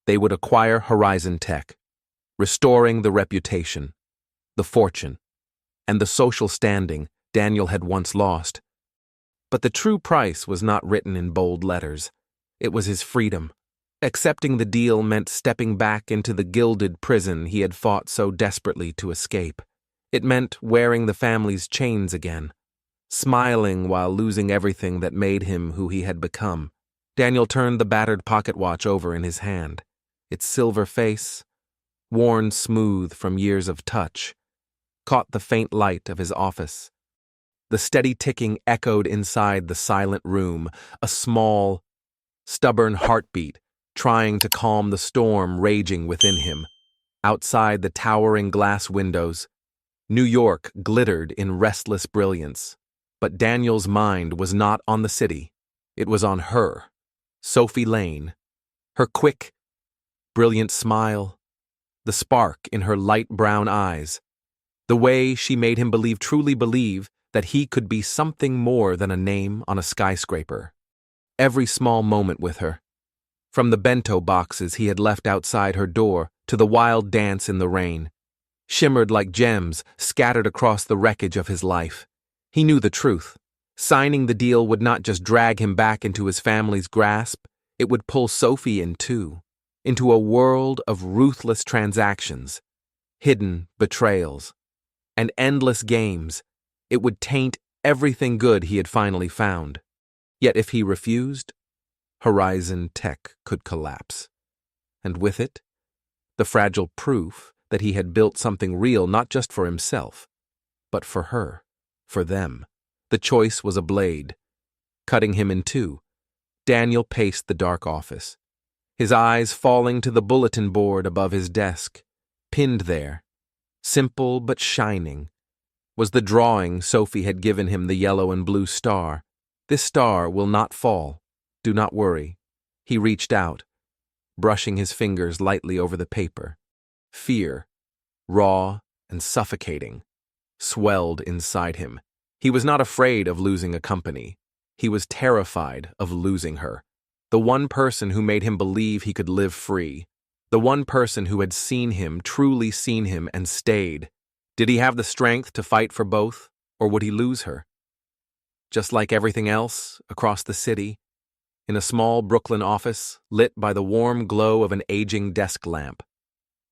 they would acquire Horizon Tech, restoring the reputation, the fortune, and the social standing Daniel had once lost. But the true price was not written in bold letters. It was his freedom. Accepting the deal meant stepping back into the gilded prison he had fought so desperately to escape. It meant wearing the family's chains again, smiling while losing everything that made him who he had become. Daniel turned the battered pocket watch over in his hand. Its silver face, worn smooth from years of touch, caught the faint light of his office. The steady ticking echoed inside the silent room, a small, stubborn heartbeat trying to calm the storm raging within him. Outside the towering glass windows, New York glittered in restless brilliance. But Daniel's mind was not on the city. It was on her, Sophie Lane. Her quick, brilliant smile, the spark in her light brown eyes, the way she made him truly believe, that he could be something more than a name on a skyscraper. Every small moment with her, from the bento boxes he had left outside her door to the wild dance in the rain, shimmered like gems scattered across the wreckage of his life. He knew the truth. Signing the deal would not just drag him back into his family's grasp, it would pull Sophie in too, into a world of ruthless transactions, hidden betrayals, and endless games. It would taint everything good he had finally found. Yet if he refused, Horizon Tech could collapse. And with it, the fragile proof that he had built something real not just for himself, but for her, for them. The choice was a blade, cutting him in two. Daniel paced the dark office, his eyes falling to the bulletin board above his desk. Pinned there, simple but shining, was the drawing Sophie had given him, the yellow and blue star. This star will not fall. Do not worry. He reached out, brushing his fingers lightly over the paper. Fear, raw and suffocating, swelled inside him. He was not afraid of losing a company. He was terrified of losing her. The one person who made him believe he could live free. The one person who had seen him, truly seen him, and stayed. Did he have the strength to fight for both, or would he lose her? Just like everything else, across the city, in a small Brooklyn office, lit by the warm glow of an aging desk lamp,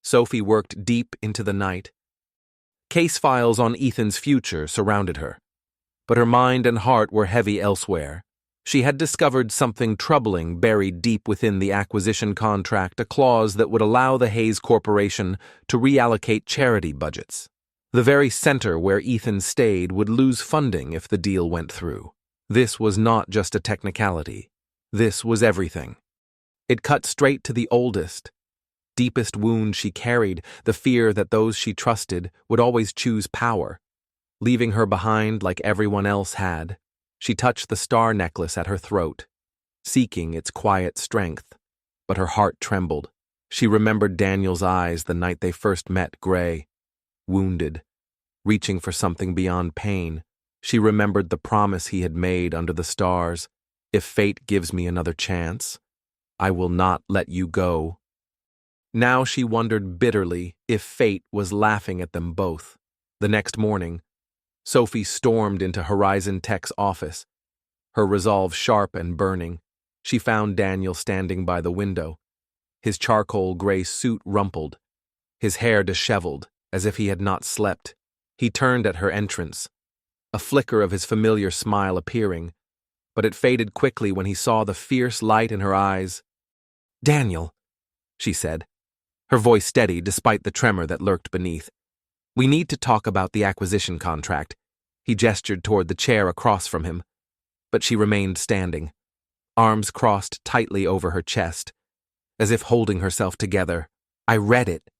Sophie worked deep into the night. Case files on Ethan's future surrounded her, but her mind and heart were heavy elsewhere. She had discovered something troubling buried deep within the acquisition contract, a clause that would allow the Hayes Corporation to reallocate charity budgets. The very center where Ethan stayed would lose funding if the deal went through. This was not just a technicality. This was everything. It cut straight to the oldest, deepest wound she carried, the fear that those she trusted would always choose power, leaving her behind like everyone else had. She touched the star necklace at her throat, seeking its quiet strength. but her heart trembled. She remembered Daniel's eyes the night they first met, gray, wounded, reaching for something beyond pain. She remembered the promise he had made under the stars. If fate gives me another chance, I will not let you go. Now she wondered bitterly if fate was laughing at them both. The next morning, Sophie stormed into Horizon Tech's office, her resolve sharp and burning. She found Daniel standing by the window, his charcoal gray suit rumpled, his hair disheveled, as if he had not slept. He turned at her entrance, a flicker of his familiar smile appearing, but it faded quickly when he saw the fierce light in her eyes. "Daniel," she said, her voice steady despite the tremor that lurked beneath. "We need to talk about the acquisition contract." He gestured toward the chair across from him, but she remained standing, arms crossed tightly over her chest, as if holding herself together. "I read it,"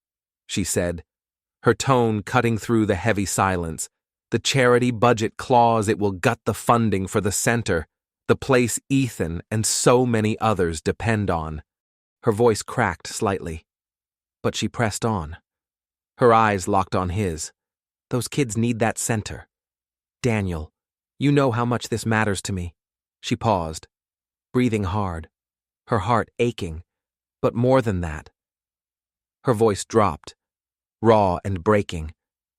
she said, her tone cutting through the heavy silence. "The charity budget clause, it will gut the funding for the center, the place Ethan and so many others depend on." Her voice cracked slightly, but she pressed on. Her eyes locked on his. "Those kids need that center. Daniel, you know how much this matters to me." She paused, breathing hard, her heart aching, but more than that. Her voice dropped, raw and breaking.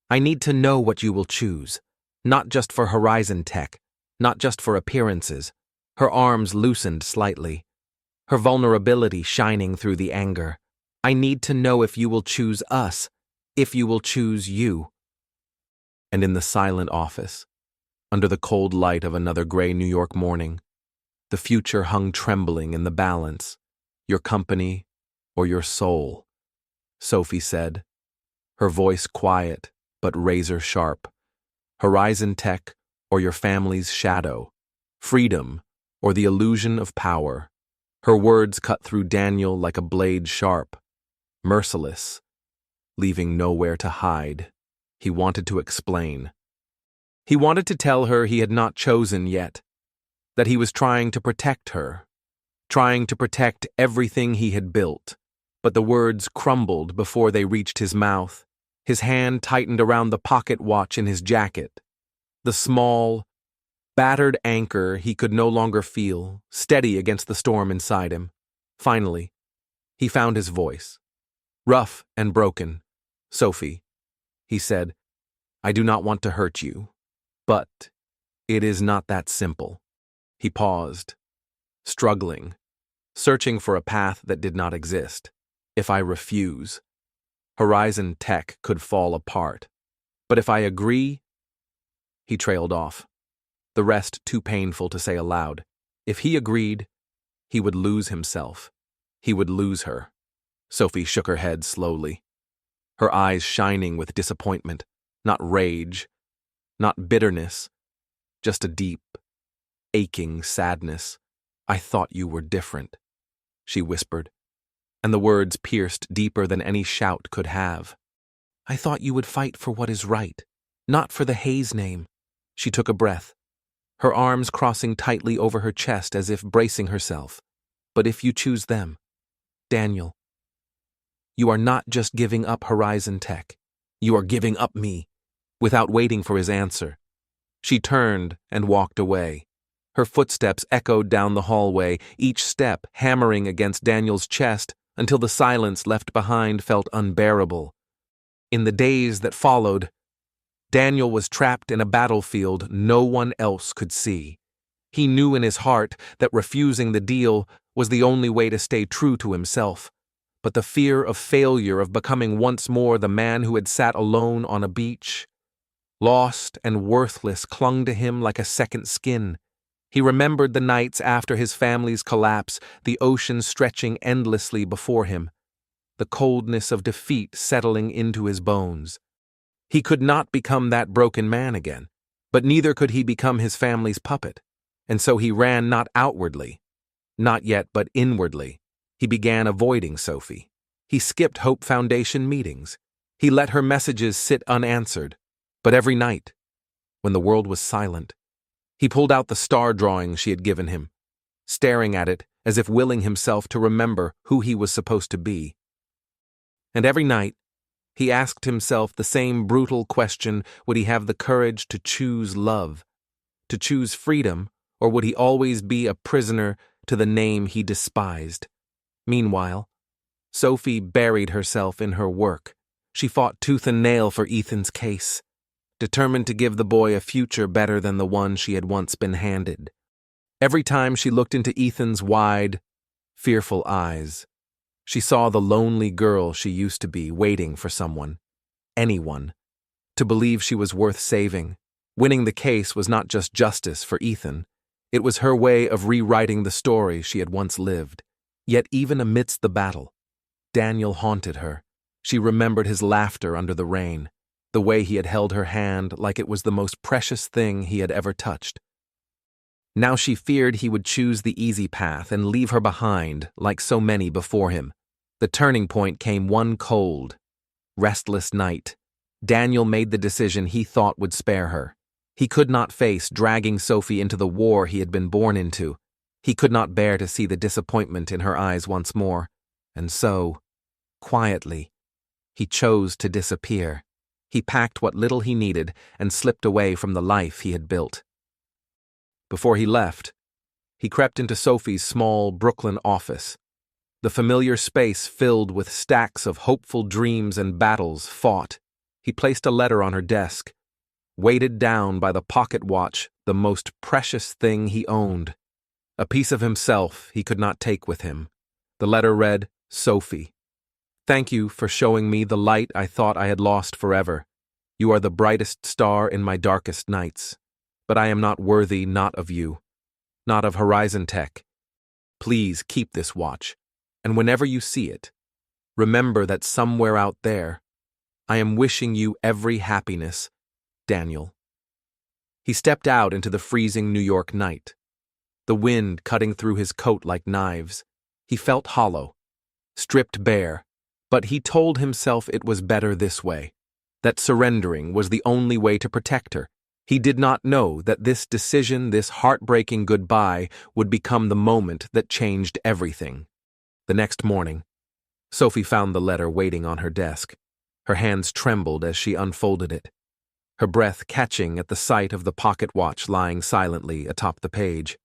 "I need to know what you will choose, not just for Horizon Tech, not just for appearances." Her arms loosened slightly, her vulnerability shining through the anger. "I need to know if you will choose us, if you will choose you." And in the silent office, under the cold light of another gray New York morning, the future hung trembling in the balance. "Your company or your soul," Sophie said, her voice quiet but razor sharp. "Horizon Tech or your family's shadow, freedom or the illusion of power." Her words cut through Daniel like a blade sharp, merciless, leaving nowhere to hide. He wanted to explain. He wanted to tell her he had not chosen yet, that he was trying to protect her, trying to protect everything he had built. But the words crumbled before they reached his mouth. His hand tightened around the pocket watch in his jacket, the small, battered anchor he could no longer feel, steady against the storm inside him. Finally, he found his voice. Rough and broken. "Sophie," he said, "I do not want to hurt you, but it is not that simple." He paused, struggling, searching for a path that did not exist. "If I refuse, Horizon Tech could fall apart. But if I agree—" He trailed off, the rest too painful to say aloud. If he agreed, he would lose himself. He would lose her. Sophie shook her head slowly, her eyes shining with disappointment, not rage, not bitterness, just a deep, aching sadness. "I thought you were different," she whispered, and the words pierced deeper than any shout could have. "I thought you would fight for what is right, not for the Hayes name." She took a breath, her arms crossing tightly over her chest as if bracing herself. "But if you choose them, Daniel, you are not just giving up Horizon Tech. You are giving up me." Without waiting for his answer, she turned and walked away. Her footsteps echoed down the hallway, each step hammering against Daniel's chest until the silence left behind felt unbearable. In the days that followed, Daniel was trapped in a battlefield no one else could see. He knew in his heart that refusing the deal was the only way to stay true to himself, but the fear of failure, of becoming once more the man who had sat alone on a beach, lost and worthless, clung to him like a second skin. He remembered the nights after his family's collapse, the ocean stretching endlessly before him, the coldness of defeat settling into his bones. He could not become that broken man again, but neither could he become his family's puppet, and so he ran not outwardly, not yet but inwardly. He began avoiding Sophie. He skipped Hope Foundation meetings. He let her messages sit unanswered, but every night, when the world was silent, he pulled out the star drawing she had given him. Staring at it, as if willing himself to remember who he was supposed to be. And every night, he asked himself the same brutal question: would he have the courage to choose love, to choose freedom, or would he always be a prisoner to the name he despised? Meanwhile, Sophie buried herself in her work. She fought tooth and nail for Ethan's case, determined to give the boy a future better than the one she had once been handed. Every time she looked into Ethan's wide, fearful eyes, she saw the lonely girl she used to be, waiting for someone, anyone, to believe she was worth saving. Winning the case was not just justice for Ethan. It was her way of rewriting the story she had once lived. Yet even amidst the battle, Daniel haunted her. She remembered his laughter under the rain, the way he had held her hand like it was the most precious thing he had ever touched. Now she feared he would choose the easy path and leave her behind like so many before him. The turning point came one cold, restless night. Daniel made the decision he thought would spare her. He could not face dragging Sophie into the war he had been born into. He could not bear to see the disappointment in her eyes once more. And so, quietly, he chose to disappear. He packed what little he needed and slipped away from the life he had built. Before he left, he crept into Sophie's small Brooklyn office. The familiar space filled with stacks of hopeful dreams and battles fought. He placed a letter on her desk, weighted down by the pocket watch, the most precious thing he owned. A piece of himself he could not take with him. The letter read, "Sophie, thank you for showing me the light I thought I had lost forever. You are the brightest star in my darkest nights. But I am not worthy, not of you, not of Horizon Tech. Please keep this watch, and whenever you see it, remember that somewhere out there, I am wishing you every happiness, Daniel." He stepped out into the freezing New York night, the wind cutting through his coat like knives. He felt hollow, stripped bare, but he told himself it was better this way, that surrendering was the only way to protect her. He did not know that this decision, this heartbreaking goodbye, would become the moment that changed everything. The next morning, Sophie found the letter waiting on her desk. Her hands trembled as she unfolded it, her breath catching at the sight of the pocket watch lying silently atop the page.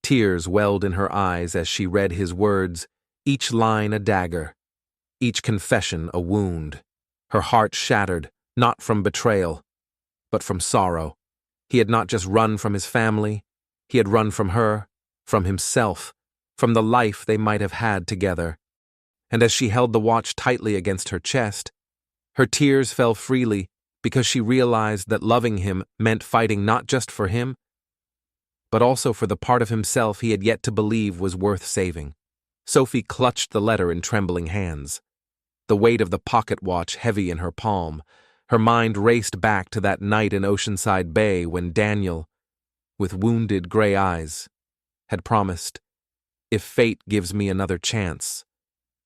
Tears welled in her eyes as she read his words, each line a dagger, each confession a wound. Her heart shattered, not from betrayal, but from sorrow. He had not just run from his family, he had run from her, from himself, from the life they might have had together. And as she held the watch tightly against her chest, her tears fell freely because she realized that loving him meant fighting not just for him, but also for the part of himself he had yet to believe was worth saving. Sophie clutched the letter in trembling hands, the weight of the pocket watch heavy in her palm. Her mind raced back to that night in Oceanside Bay when Daniel, with wounded gray eyes, had promised, "If fate gives me another chance,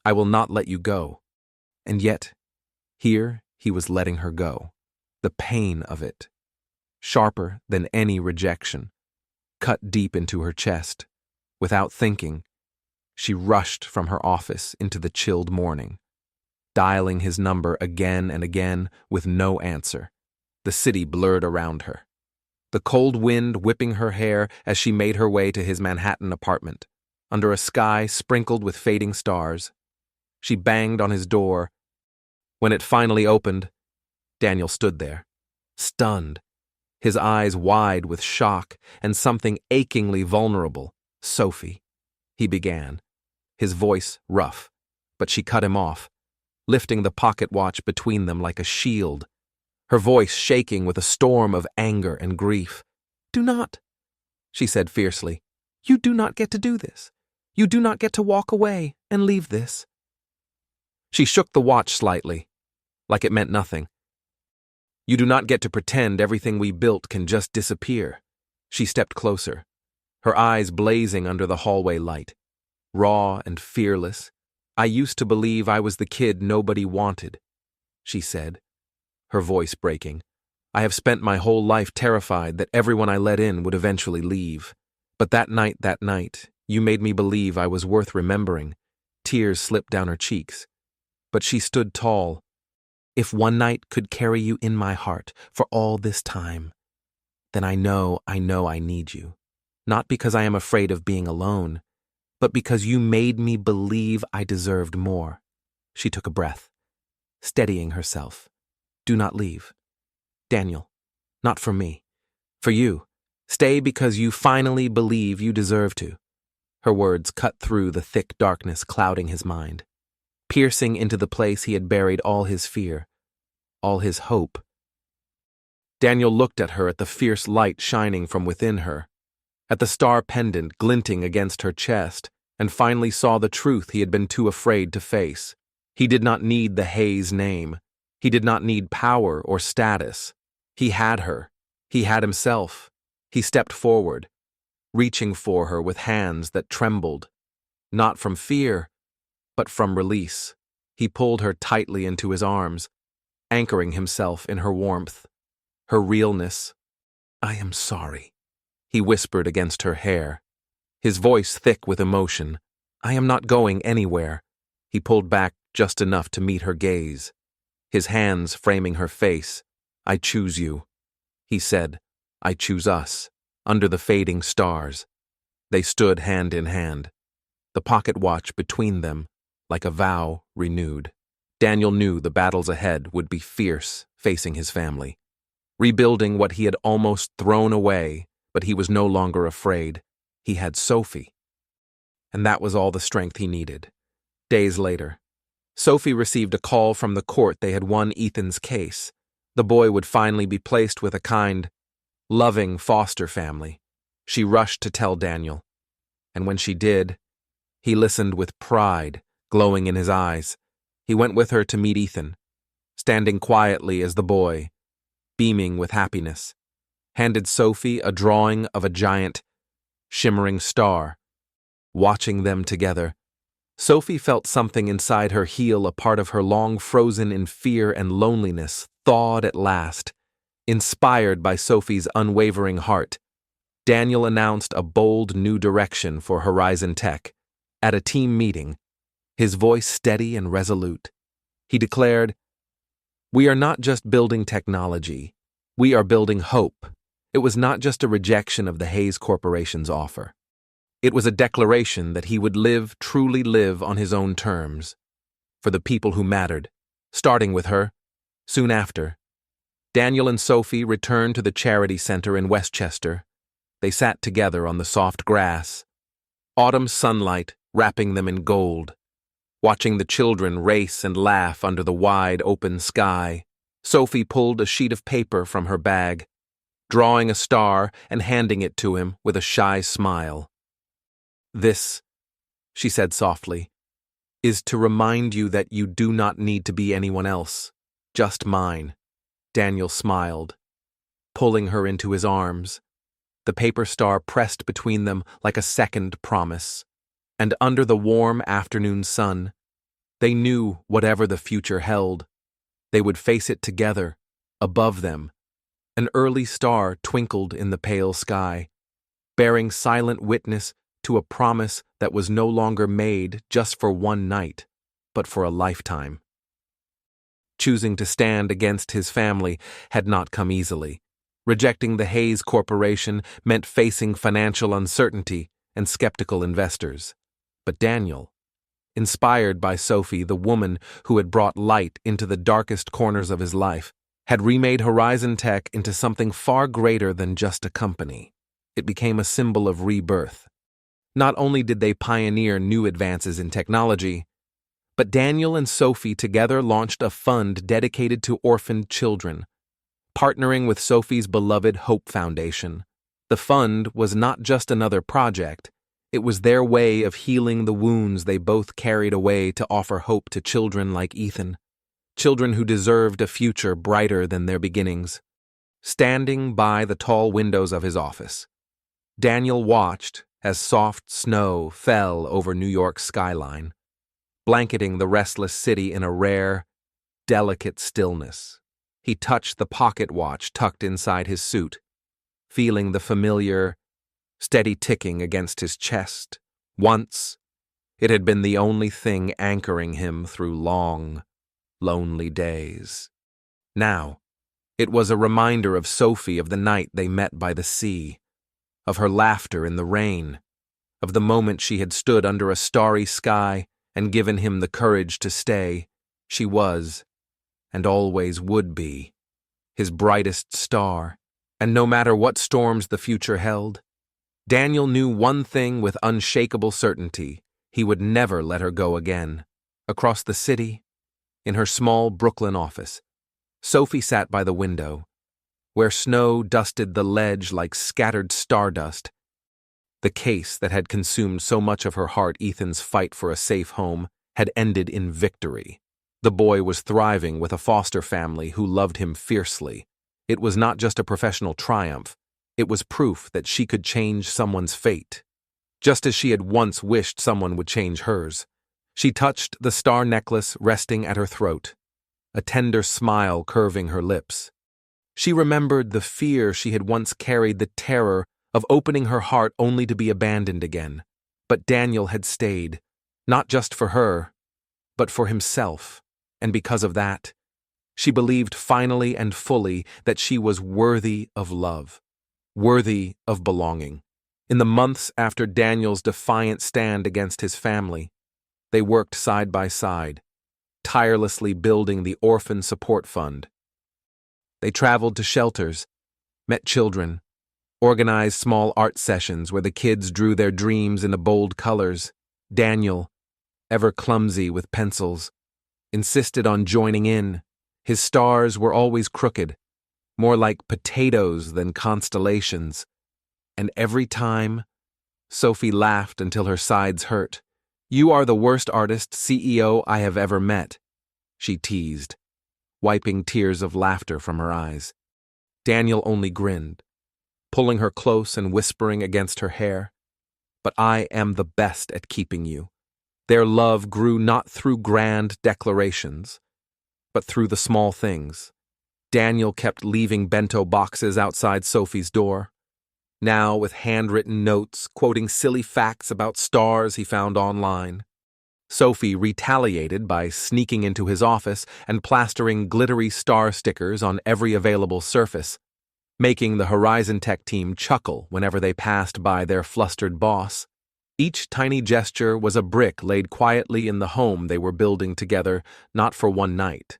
I will not let you go." And yet, here he was letting her go. The pain of it, sharper than any rejection, cut deep into her chest. Without thinking, she rushed from her office into the chilled morning, dialing his number again and again with no answer. The city blurred around her, the cold wind whipping her hair as she made her way to his Manhattan apartment. Under a sky sprinkled with fading stars, she banged on his door. When it finally opened, Daniel stood there, stunned, his eyes wide with shock and something achingly vulnerable. "Sophie," he began, his voice rough, but she cut him off, lifting the pocket watch between them like a shield, her voice shaking with a storm of anger and grief. "Do not," she said fiercely. "You do not get to do this. You do not get to walk away and leave this." She shook the watch slightly, like it meant nothing. "You do not get to pretend everything we built can just disappear." She stepped closer, her eyes blazing under the hallway light, raw and fearless. "I used to believe I was the kid nobody wanted," she said, her voice breaking. "I have spent my whole life terrified that everyone I let in would eventually leave. But that night, You made me believe I was worth remembering. Tears slipped down her cheeks. But she stood tall. If one night could carry you in my heart for all this time, then I know I need you. Not because I am afraid of being alone, but because you made me believe I deserved more. She took a breath, steadying herself. Do not leave. Daniel, not for me. For you. Stay because you finally believe you deserve to. Her words cut through the thick darkness clouding his mind, piercing into the place he had buried all his fear, all his hope. Daniel looked at her, at the fierce light shining from within her, at the star pendant glinting against her chest, and finally saw the truth he had been too afraid to face. He did not need the Hayes name. He did not need power or status. He had her. He had himself. He stepped forward, reaching for her with hands that trembled, not from fear, but from release. He pulled her tightly into his arms, anchoring himself in her warmth, her realness. I am sorry, he whispered against her hair, his voice thick with emotion. I am not going anywhere. He pulled back just enough to meet her gaze, his hands framing her face. I choose you, he said. I choose us. Under the fading stars, they stood hand in hand, the pocket watch between them, like a vow renewed. Daniel knew the battles ahead would be fierce, facing his family, rebuilding what he had almost thrown away, but he was no longer afraid. He had Sophie. And that was all the strength he needed. Days later, Sophie received a call from the court they had won Ethan's case. The boy would finally be placed with a kind, loving foster family. She rushed to tell Daniel, and when she did, he listened with pride glowing in his eyes. He went with her to meet Ethan, standing quietly as the boy, beaming with happiness, handed Sophie a drawing of a giant, shimmering star. Watching them together, Sophie felt something inside her heal. A part of her long frozen in fear and loneliness thawed at last. Inspired by Sophie's unwavering heart, Daniel announced a bold new direction for Horizon Tech. At a team meeting, his voice steady and resolute, he declared, "We are not just building technology, we are building hope." It was not just a rejection of the Hayes Corporation's offer. It was a declaration that he would live, truly live on his own terms, for the people who mattered, starting with her. Soon after, Daniel and Sophie returned to the charity center in Westchester. They sat together on the soft grass, autumn sunlight wrapping them in gold, watching the children race and laugh under the wide open sky. Sophie pulled a sheet of paper from her bag, drawing a star and handing it to him with a shy smile. "This," she said softly, "is to remind you that you do not need to be anyone else, just mine." Daniel smiled, pulling her into his arms. The paper star pressed between them like a second promise, and under the warm afternoon sun, they knew whatever the future held, they would face it together. Above them, an early star twinkled in the pale sky, bearing silent witness to a promise that was no longer made just for one night, but for a lifetime. Choosing to stand against his family had not come easily. Rejecting the Hayes Corporation meant facing financial uncertainty and skeptical investors. But Daniel, inspired by Sophie, the woman who had brought light into the darkest corners of his life, had remade Horizon Tech into something far greater than just a company. It became a symbol of rebirth. Not only did they pioneer new advances in technology, but Daniel and Sophie together launched a fund dedicated to orphaned children, partnering with Sophie's beloved Hope Foundation. The fund was not just another project, it was their way of healing the wounds they both carried away to offer hope to children like Ethan, children who deserved a future brighter than their beginnings. Standing by the tall windows of his office, Daniel watched as soft snow fell over New York's skyline, blanketing the restless city in a rare, delicate stillness. He touched the pocket watch tucked inside his suit, feeling the familiar, steady ticking against his chest. Once, it had been the only thing anchoring him through long, lonely days. Now, it was a reminder of Sophie, of the night they met by the sea, of her laughter in the rain, of the moment she had stood under a starry sky and given him the courage to stay. She was, and always would be, his brightest star, and no matter what storms the future held, Daniel knew one thing with unshakable certainty: he would never let her go again. Across the city, in her small Brooklyn office, Sophie sat by the window, where snow dusted the ledge like scattered stardust. The case that had consumed so much of her heart, Ethan's fight for a safe home, had ended in victory. The boy was thriving with a foster family who loved him fiercely. It was not just a professional triumph, it was proof that she could change someone's fate, just as she had once wished someone would change hers. She touched the star necklace resting at her throat, a tender smile curving her lips. She remembered the fear she had once carried, the terror of opening her heart only to be abandoned again. But Daniel had stayed, not just for her, but for himself, and because of that, she believed finally and fully that she was worthy of love, worthy of belonging. In the months after Daniel's defiant stand against his family, they worked side by side, tirelessly building the Orphan Support Fund. They traveled to shelters, met children, organized small art sessions where the kids drew their dreams into bold colors. Daniel, ever clumsy with pencils, insisted on joining in. His stars were always crooked, more like potatoes than constellations. And every time, Sophie laughed until her sides hurt. "You are the worst artist CEO I have ever met," she teased, wiping tears of laughter from her eyes. Daniel only grinned, pulling her close and whispering against her hair, "But I am the best at keeping you." Their love grew not through grand declarations, but through the small things. Daniel kept leaving bento boxes outside Sophie's door, now with handwritten notes quoting silly facts about stars he found online. Sophie retaliated by sneaking into his office and plastering glittery star stickers on every available surface, making the Horizon Tech team chuckle whenever they passed by their flustered boss. Each tiny gesture was a brick laid quietly in the home they were building together, not for one night,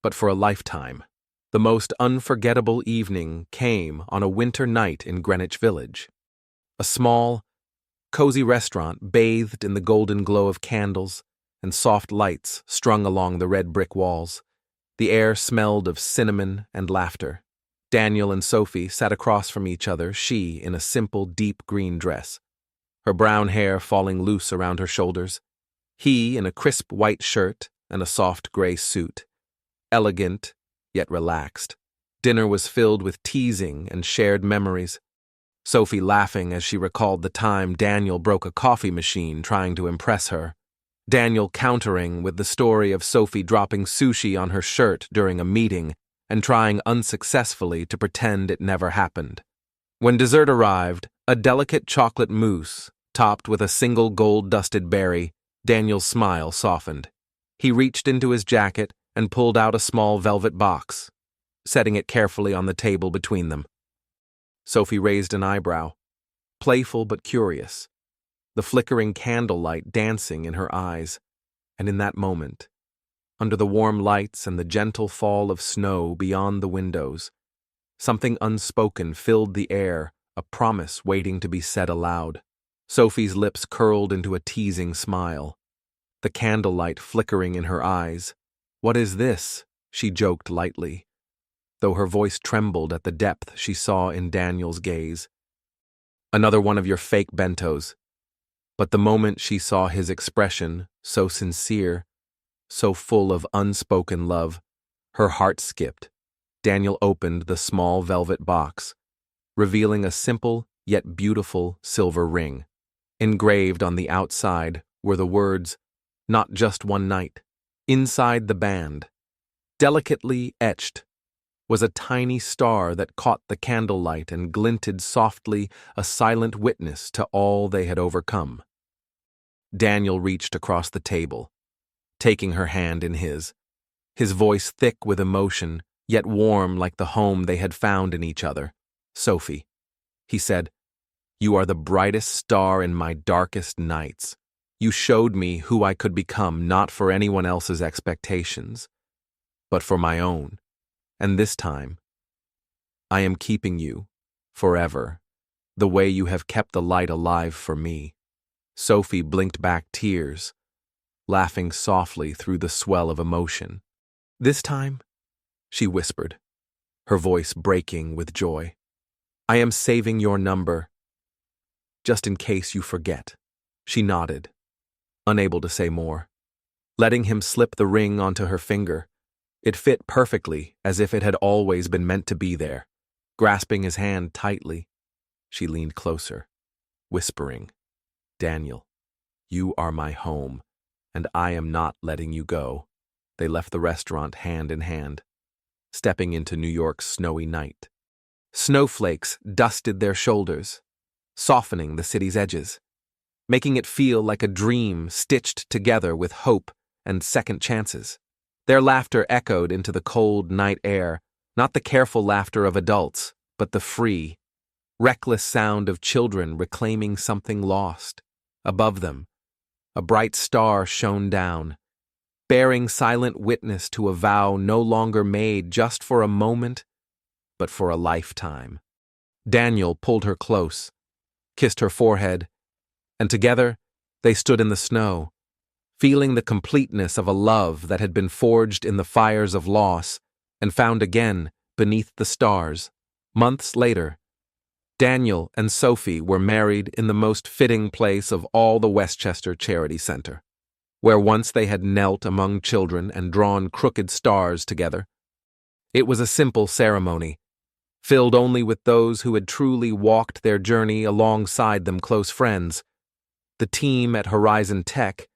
but for a lifetime. The most unforgettable evening came on a winter night in Greenwich Village. A small, cozy restaurant bathed in the golden glow of candles and soft lights strung along the red brick walls. The air smelled of cinnamon and laughter. Daniel and Sophie sat across from each other, she in a simple deep green dress, her brown hair falling loose around her shoulders, he in a crisp white shirt and a soft gray suit, elegant yet relaxed. Dinner was filled with teasing and shared memories, Sophie laughing as she recalled the time Daniel broke a coffee machine trying to impress her, Daniel countering with the story of Sophie dropping sushi on her shirt during a meeting and trying unsuccessfully to pretend it never happened. When dessert arrived, a delicate chocolate mousse, topped with a single gold-dusted berry, Daniel's smile softened. He reached into his jacket and pulled out a small velvet box, setting it carefully on the table between them. Sophie raised an eyebrow, playful but curious, the flickering candlelight dancing in her eyes, and in that moment, under the warm lights and the gentle fall of snow beyond the windows, something unspoken filled the air, a promise waiting to be said aloud. Sophie's lips curled into a teasing smile, the candlelight flickering in her eyes. "What is this?" she joked lightly, though her voice trembled at the depth she saw in Daniel's gaze. "Another one of your fake bentos." But the moment she saw his expression, so sincere, so full of unspoken love, her heart skipped. Daniel opened the small velvet box, revealing a simple yet beautiful silver ring. Engraved on the outside were the words, "Not just one night." Inside the band, delicately etched, was a tiny star that caught the candlelight and glinted softly, a silent witness to all they had overcome. Daniel reached across the table, taking her hand in his voice thick with emotion, yet warm like the home they had found in each other. "Sophie," he said, "you are the brightest star in my darkest nights. You showed me who I could become, not for anyone else's expectations, but for my own. And this time, I am keeping you, forever, the way you have kept the light alive for me." Sophie blinked back tears, laughing softly through the swell of emotion. "This time," she whispered, her voice breaking with joy, "I am saving your number, just in case you forget." She nodded, unable to say more, letting him slip the ring onto her finger. It fit perfectly, as if it had always been meant to be there. Grasping his hand tightly, she leaned closer, whispering, "Daniel, you are my home, and I am not letting you go." They left the restaurant hand in hand, stepping into New York's snowy night. Snowflakes dusted their shoulders, softening the city's edges, making it feel like a dream stitched together with hope and second chances. Their laughter echoed into the cold night air, not the careful laughter of adults, but the free, reckless sound of children reclaiming something lost. Above them, a bright star shone down, bearing silent witness to a vow no longer made just for a moment, but for a lifetime. Daniel pulled her close, kissed her forehead, and together they stood in the snow, feeling the completeness of a love that had been forged in the fires of loss and found again beneath the stars. Months later, Daniel and Sophie were married in the most fitting place of all the Westchester Charity Center, where once they had knelt among children and drawn crooked stars together. It was a simple ceremony, filled only with those who had truly walked their journey alongside them, close friends, the team at Horizon Tech,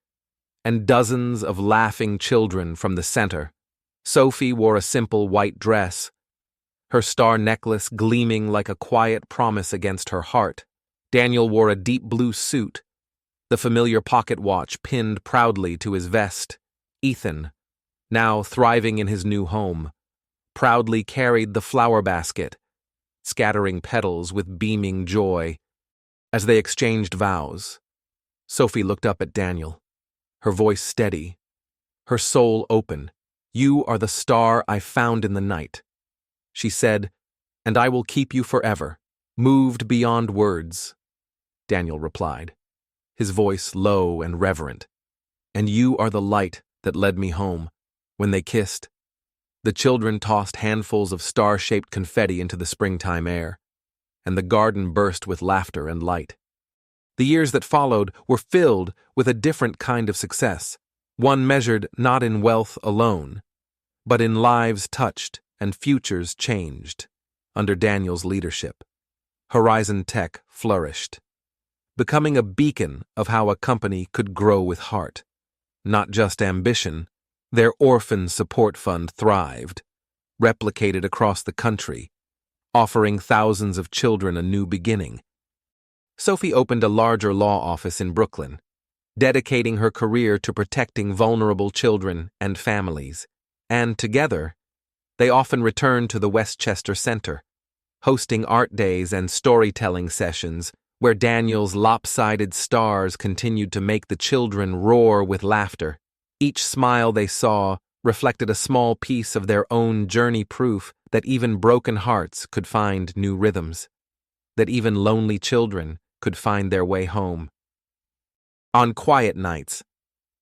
and dozens of laughing children from the center. Sophie wore a simple white dress, her star necklace gleaming like a quiet promise against her heart. Daniel wore a deep blue suit, the familiar pocket watch pinned proudly to his vest. Ethan, now thriving in his new home, proudly carried the flower basket, scattering petals with beaming joy. As they exchanged vows, Sophie looked up at Daniel, her voice steady, her soul open. "You are the star I found in the night," she said, "and I will keep you forever." "Moved beyond words," Daniel replied, his voice low and reverent. "And you are the light that led me home." When they kissed, the children tossed handfuls of star-shaped confetti into the springtime air, and the garden burst with laughter and light. The years that followed were filled with a different kind of success, one measured not in wealth alone, but in lives touched and futures changed. Under Daniel's leadership, Horizon Tech flourished, becoming a beacon of how a company could grow with heart, not just ambition. Their orphan support fund thrived, replicated across the country, offering thousands of children a new beginning. Sophie opened a larger law office in Brooklyn, dedicating her career to protecting vulnerable children and families. And together, they often returned to the Westchester Center, hosting art days and storytelling sessions where Daniel's lopsided stars continued to make the children roar with laughter. Each smile they saw reflected a small piece of their own journey, proof that even broken hearts could find new rhythms, that even lonely children could find their way home. On quiet nights,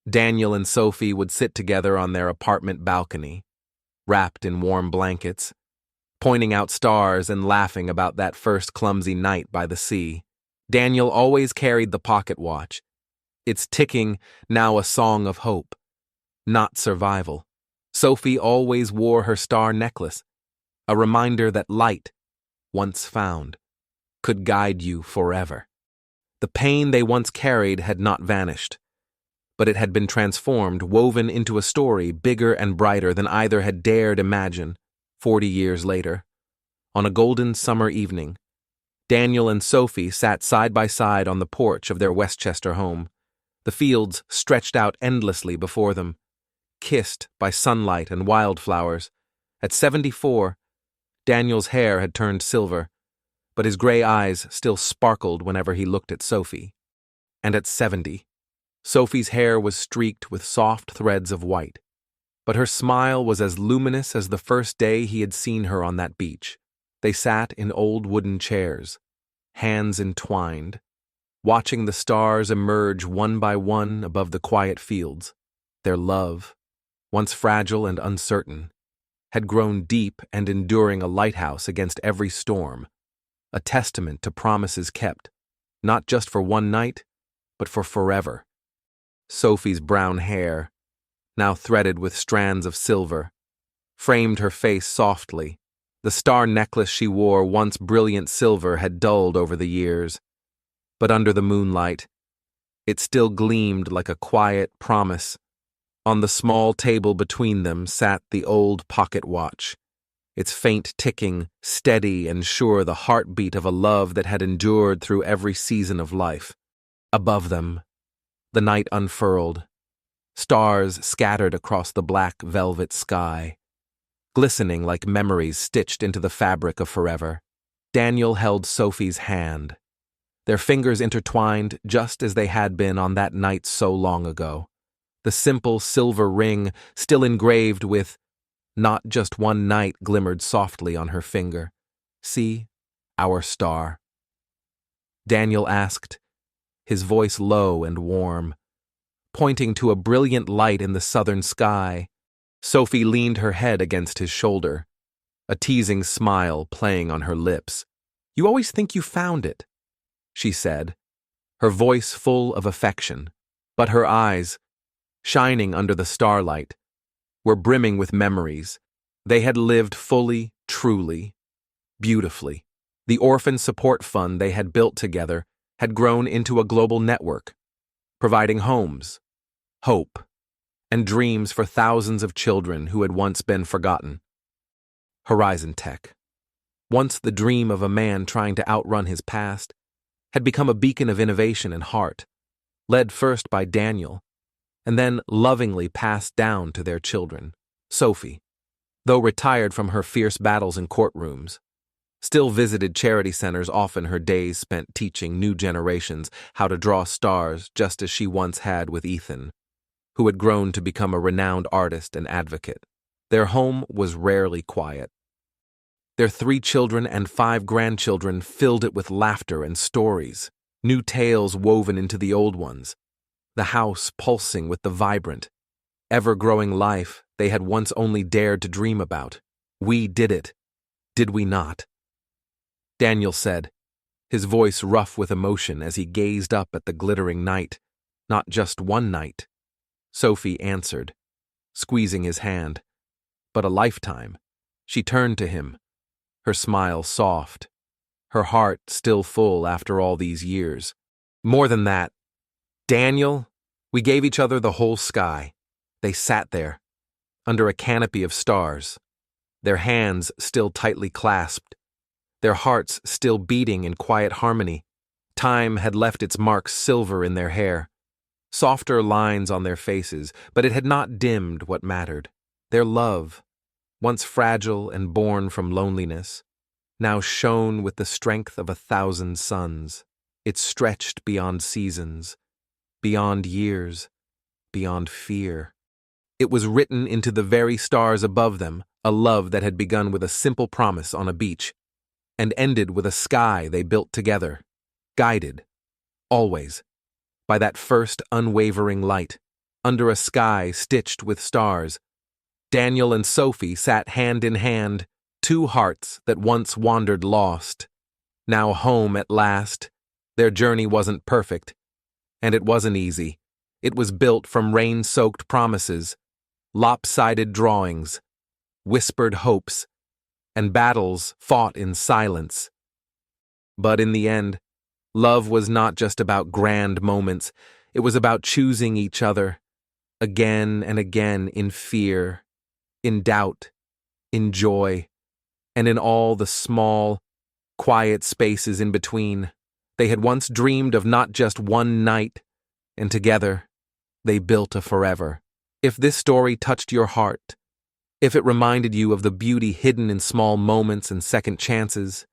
Daniel and Sophie would sit together on their apartment balcony, wrapped in warm blankets, pointing out stars and laughing about that first clumsy night by the sea. Daniel always carried the pocket watch, its ticking now a song of hope, not survival. Sophie always wore her star necklace, a reminder that light, once found, could guide you forever. The pain they once carried had not vanished, but it had been transformed, woven into a story bigger and brighter than either had dared imagine. 40 years later, on a golden summer evening, Daniel and Sophie sat side by side on the porch of their Westchester home, The fields stretched out endlessly before them, kissed by sunlight and wildflowers. At 74, Daniel's hair had turned silver, but his gray eyes still sparkled whenever he looked at Sophie. And at 70, Sophie's hair was streaked with soft threads of white, but her smile was as luminous as the first day he had seen her on that beach. They sat in old wooden chairs, hands entwined, watching the stars emerge one by one above the quiet fields. Their love, once fragile and uncertain, had grown deep and enduring a lighthouse against every storm, a testament to promises kept, not just for one night, but for forever. Sophie's brown hair, now threaded with strands of silver, framed her face softly. The star necklace she wore, once brilliant silver, had dulled over the years, but under the moonlight, it still gleamed like a quiet promise. On the small table between them sat the old pocket watch, its faint ticking steady and sure, the heartbeat of a love that had endured through every season of life. Above them, the night unfurled, stars scattered across the black velvet sky, glistening like memories stitched into the fabric of forever. Daniel held Sophie's hand, their fingers intertwined just as they had been on that night so long ago. The simple silver ring, still engraved with "Not just one night," glimmered softly on her finger. "See, our star?" Daniel asked, his voice low and warm, pointing to a brilliant light in the southern sky. Sophie leaned her head against his shoulder, a teasing smile playing on her lips. "You always think you found it," she said, her voice full of affection, but her eyes, shining under the starlight, were brimming with memories. They had lived fully, truly, beautifully. The orphan support fund they had built together had grown into a global network, providing homes, hope, and dreams for thousands of children who had once been forgotten. Horizon Tech, once the dream of a man trying to outrun his past, had become a beacon of innovation and heart, led first by Daniel, and then lovingly passed down to their children. Sophie, though retired from her fierce battles in courtrooms, still visited charity centers, often her days spent teaching new generations how to draw stars, just as she once had with Ethan, who had grown to become a renowned artist and advocate. Their home was rarely quiet. Their 3 children and 5 grandchildren filled it with laughter and stories, new tales woven into the old ones, the house pulsing with the vibrant, ever-growing life they had once only dared to dream about. "We did it, did we not?" Daniel said, his voice rough with emotion as he gazed up at the glittering night. "Not just one night," Sophie answered, squeezing his hand, "but a lifetime." She turned to him, her smile soft, her heart still full after all these years. "More than that, Daniel, we gave each other the whole sky." They sat there, under a canopy of stars, their hands still tightly clasped, their hearts still beating in quiet harmony. Time had left its marks silver in their hair, softer lines on their faces, but it had not dimmed what mattered. Their love, once fragile and born from loneliness, now shone with the strength of 1,000 suns. It stretched beyond seasons, beyond years, beyond fear. It was written into the very stars above them, a love that had begun with a simple promise on a beach, and ended with a sky they built together, guided, always, by that first unwavering light. Under a sky stitched with stars, Daniel and Sophie sat hand in hand, 2 hearts that once wandered lost, now home at last. Their journey wasn't perfect, and it wasn't easy. It was built from rain-soaked promises, lopsided drawings, whispered hopes, and battles fought in silence. But in the end, love was not just about grand moments. It was about choosing each other, again and again, in fear, in doubt, in joy, and in all the small, quiet spaces in between. They had once dreamed of not just one night, and together, they built a forever. If this story touched your heart, if it reminded you of the beauty hidden in small moments and second chances,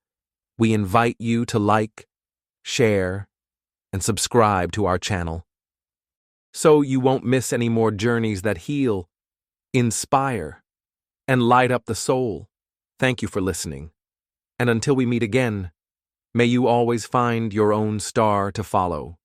we invite you to like, share, and subscribe to our channel, so you won't miss any more journeys that heal, inspire, and light up the soul. Thank you for listening. And until we meet again, may you always find your own star to follow.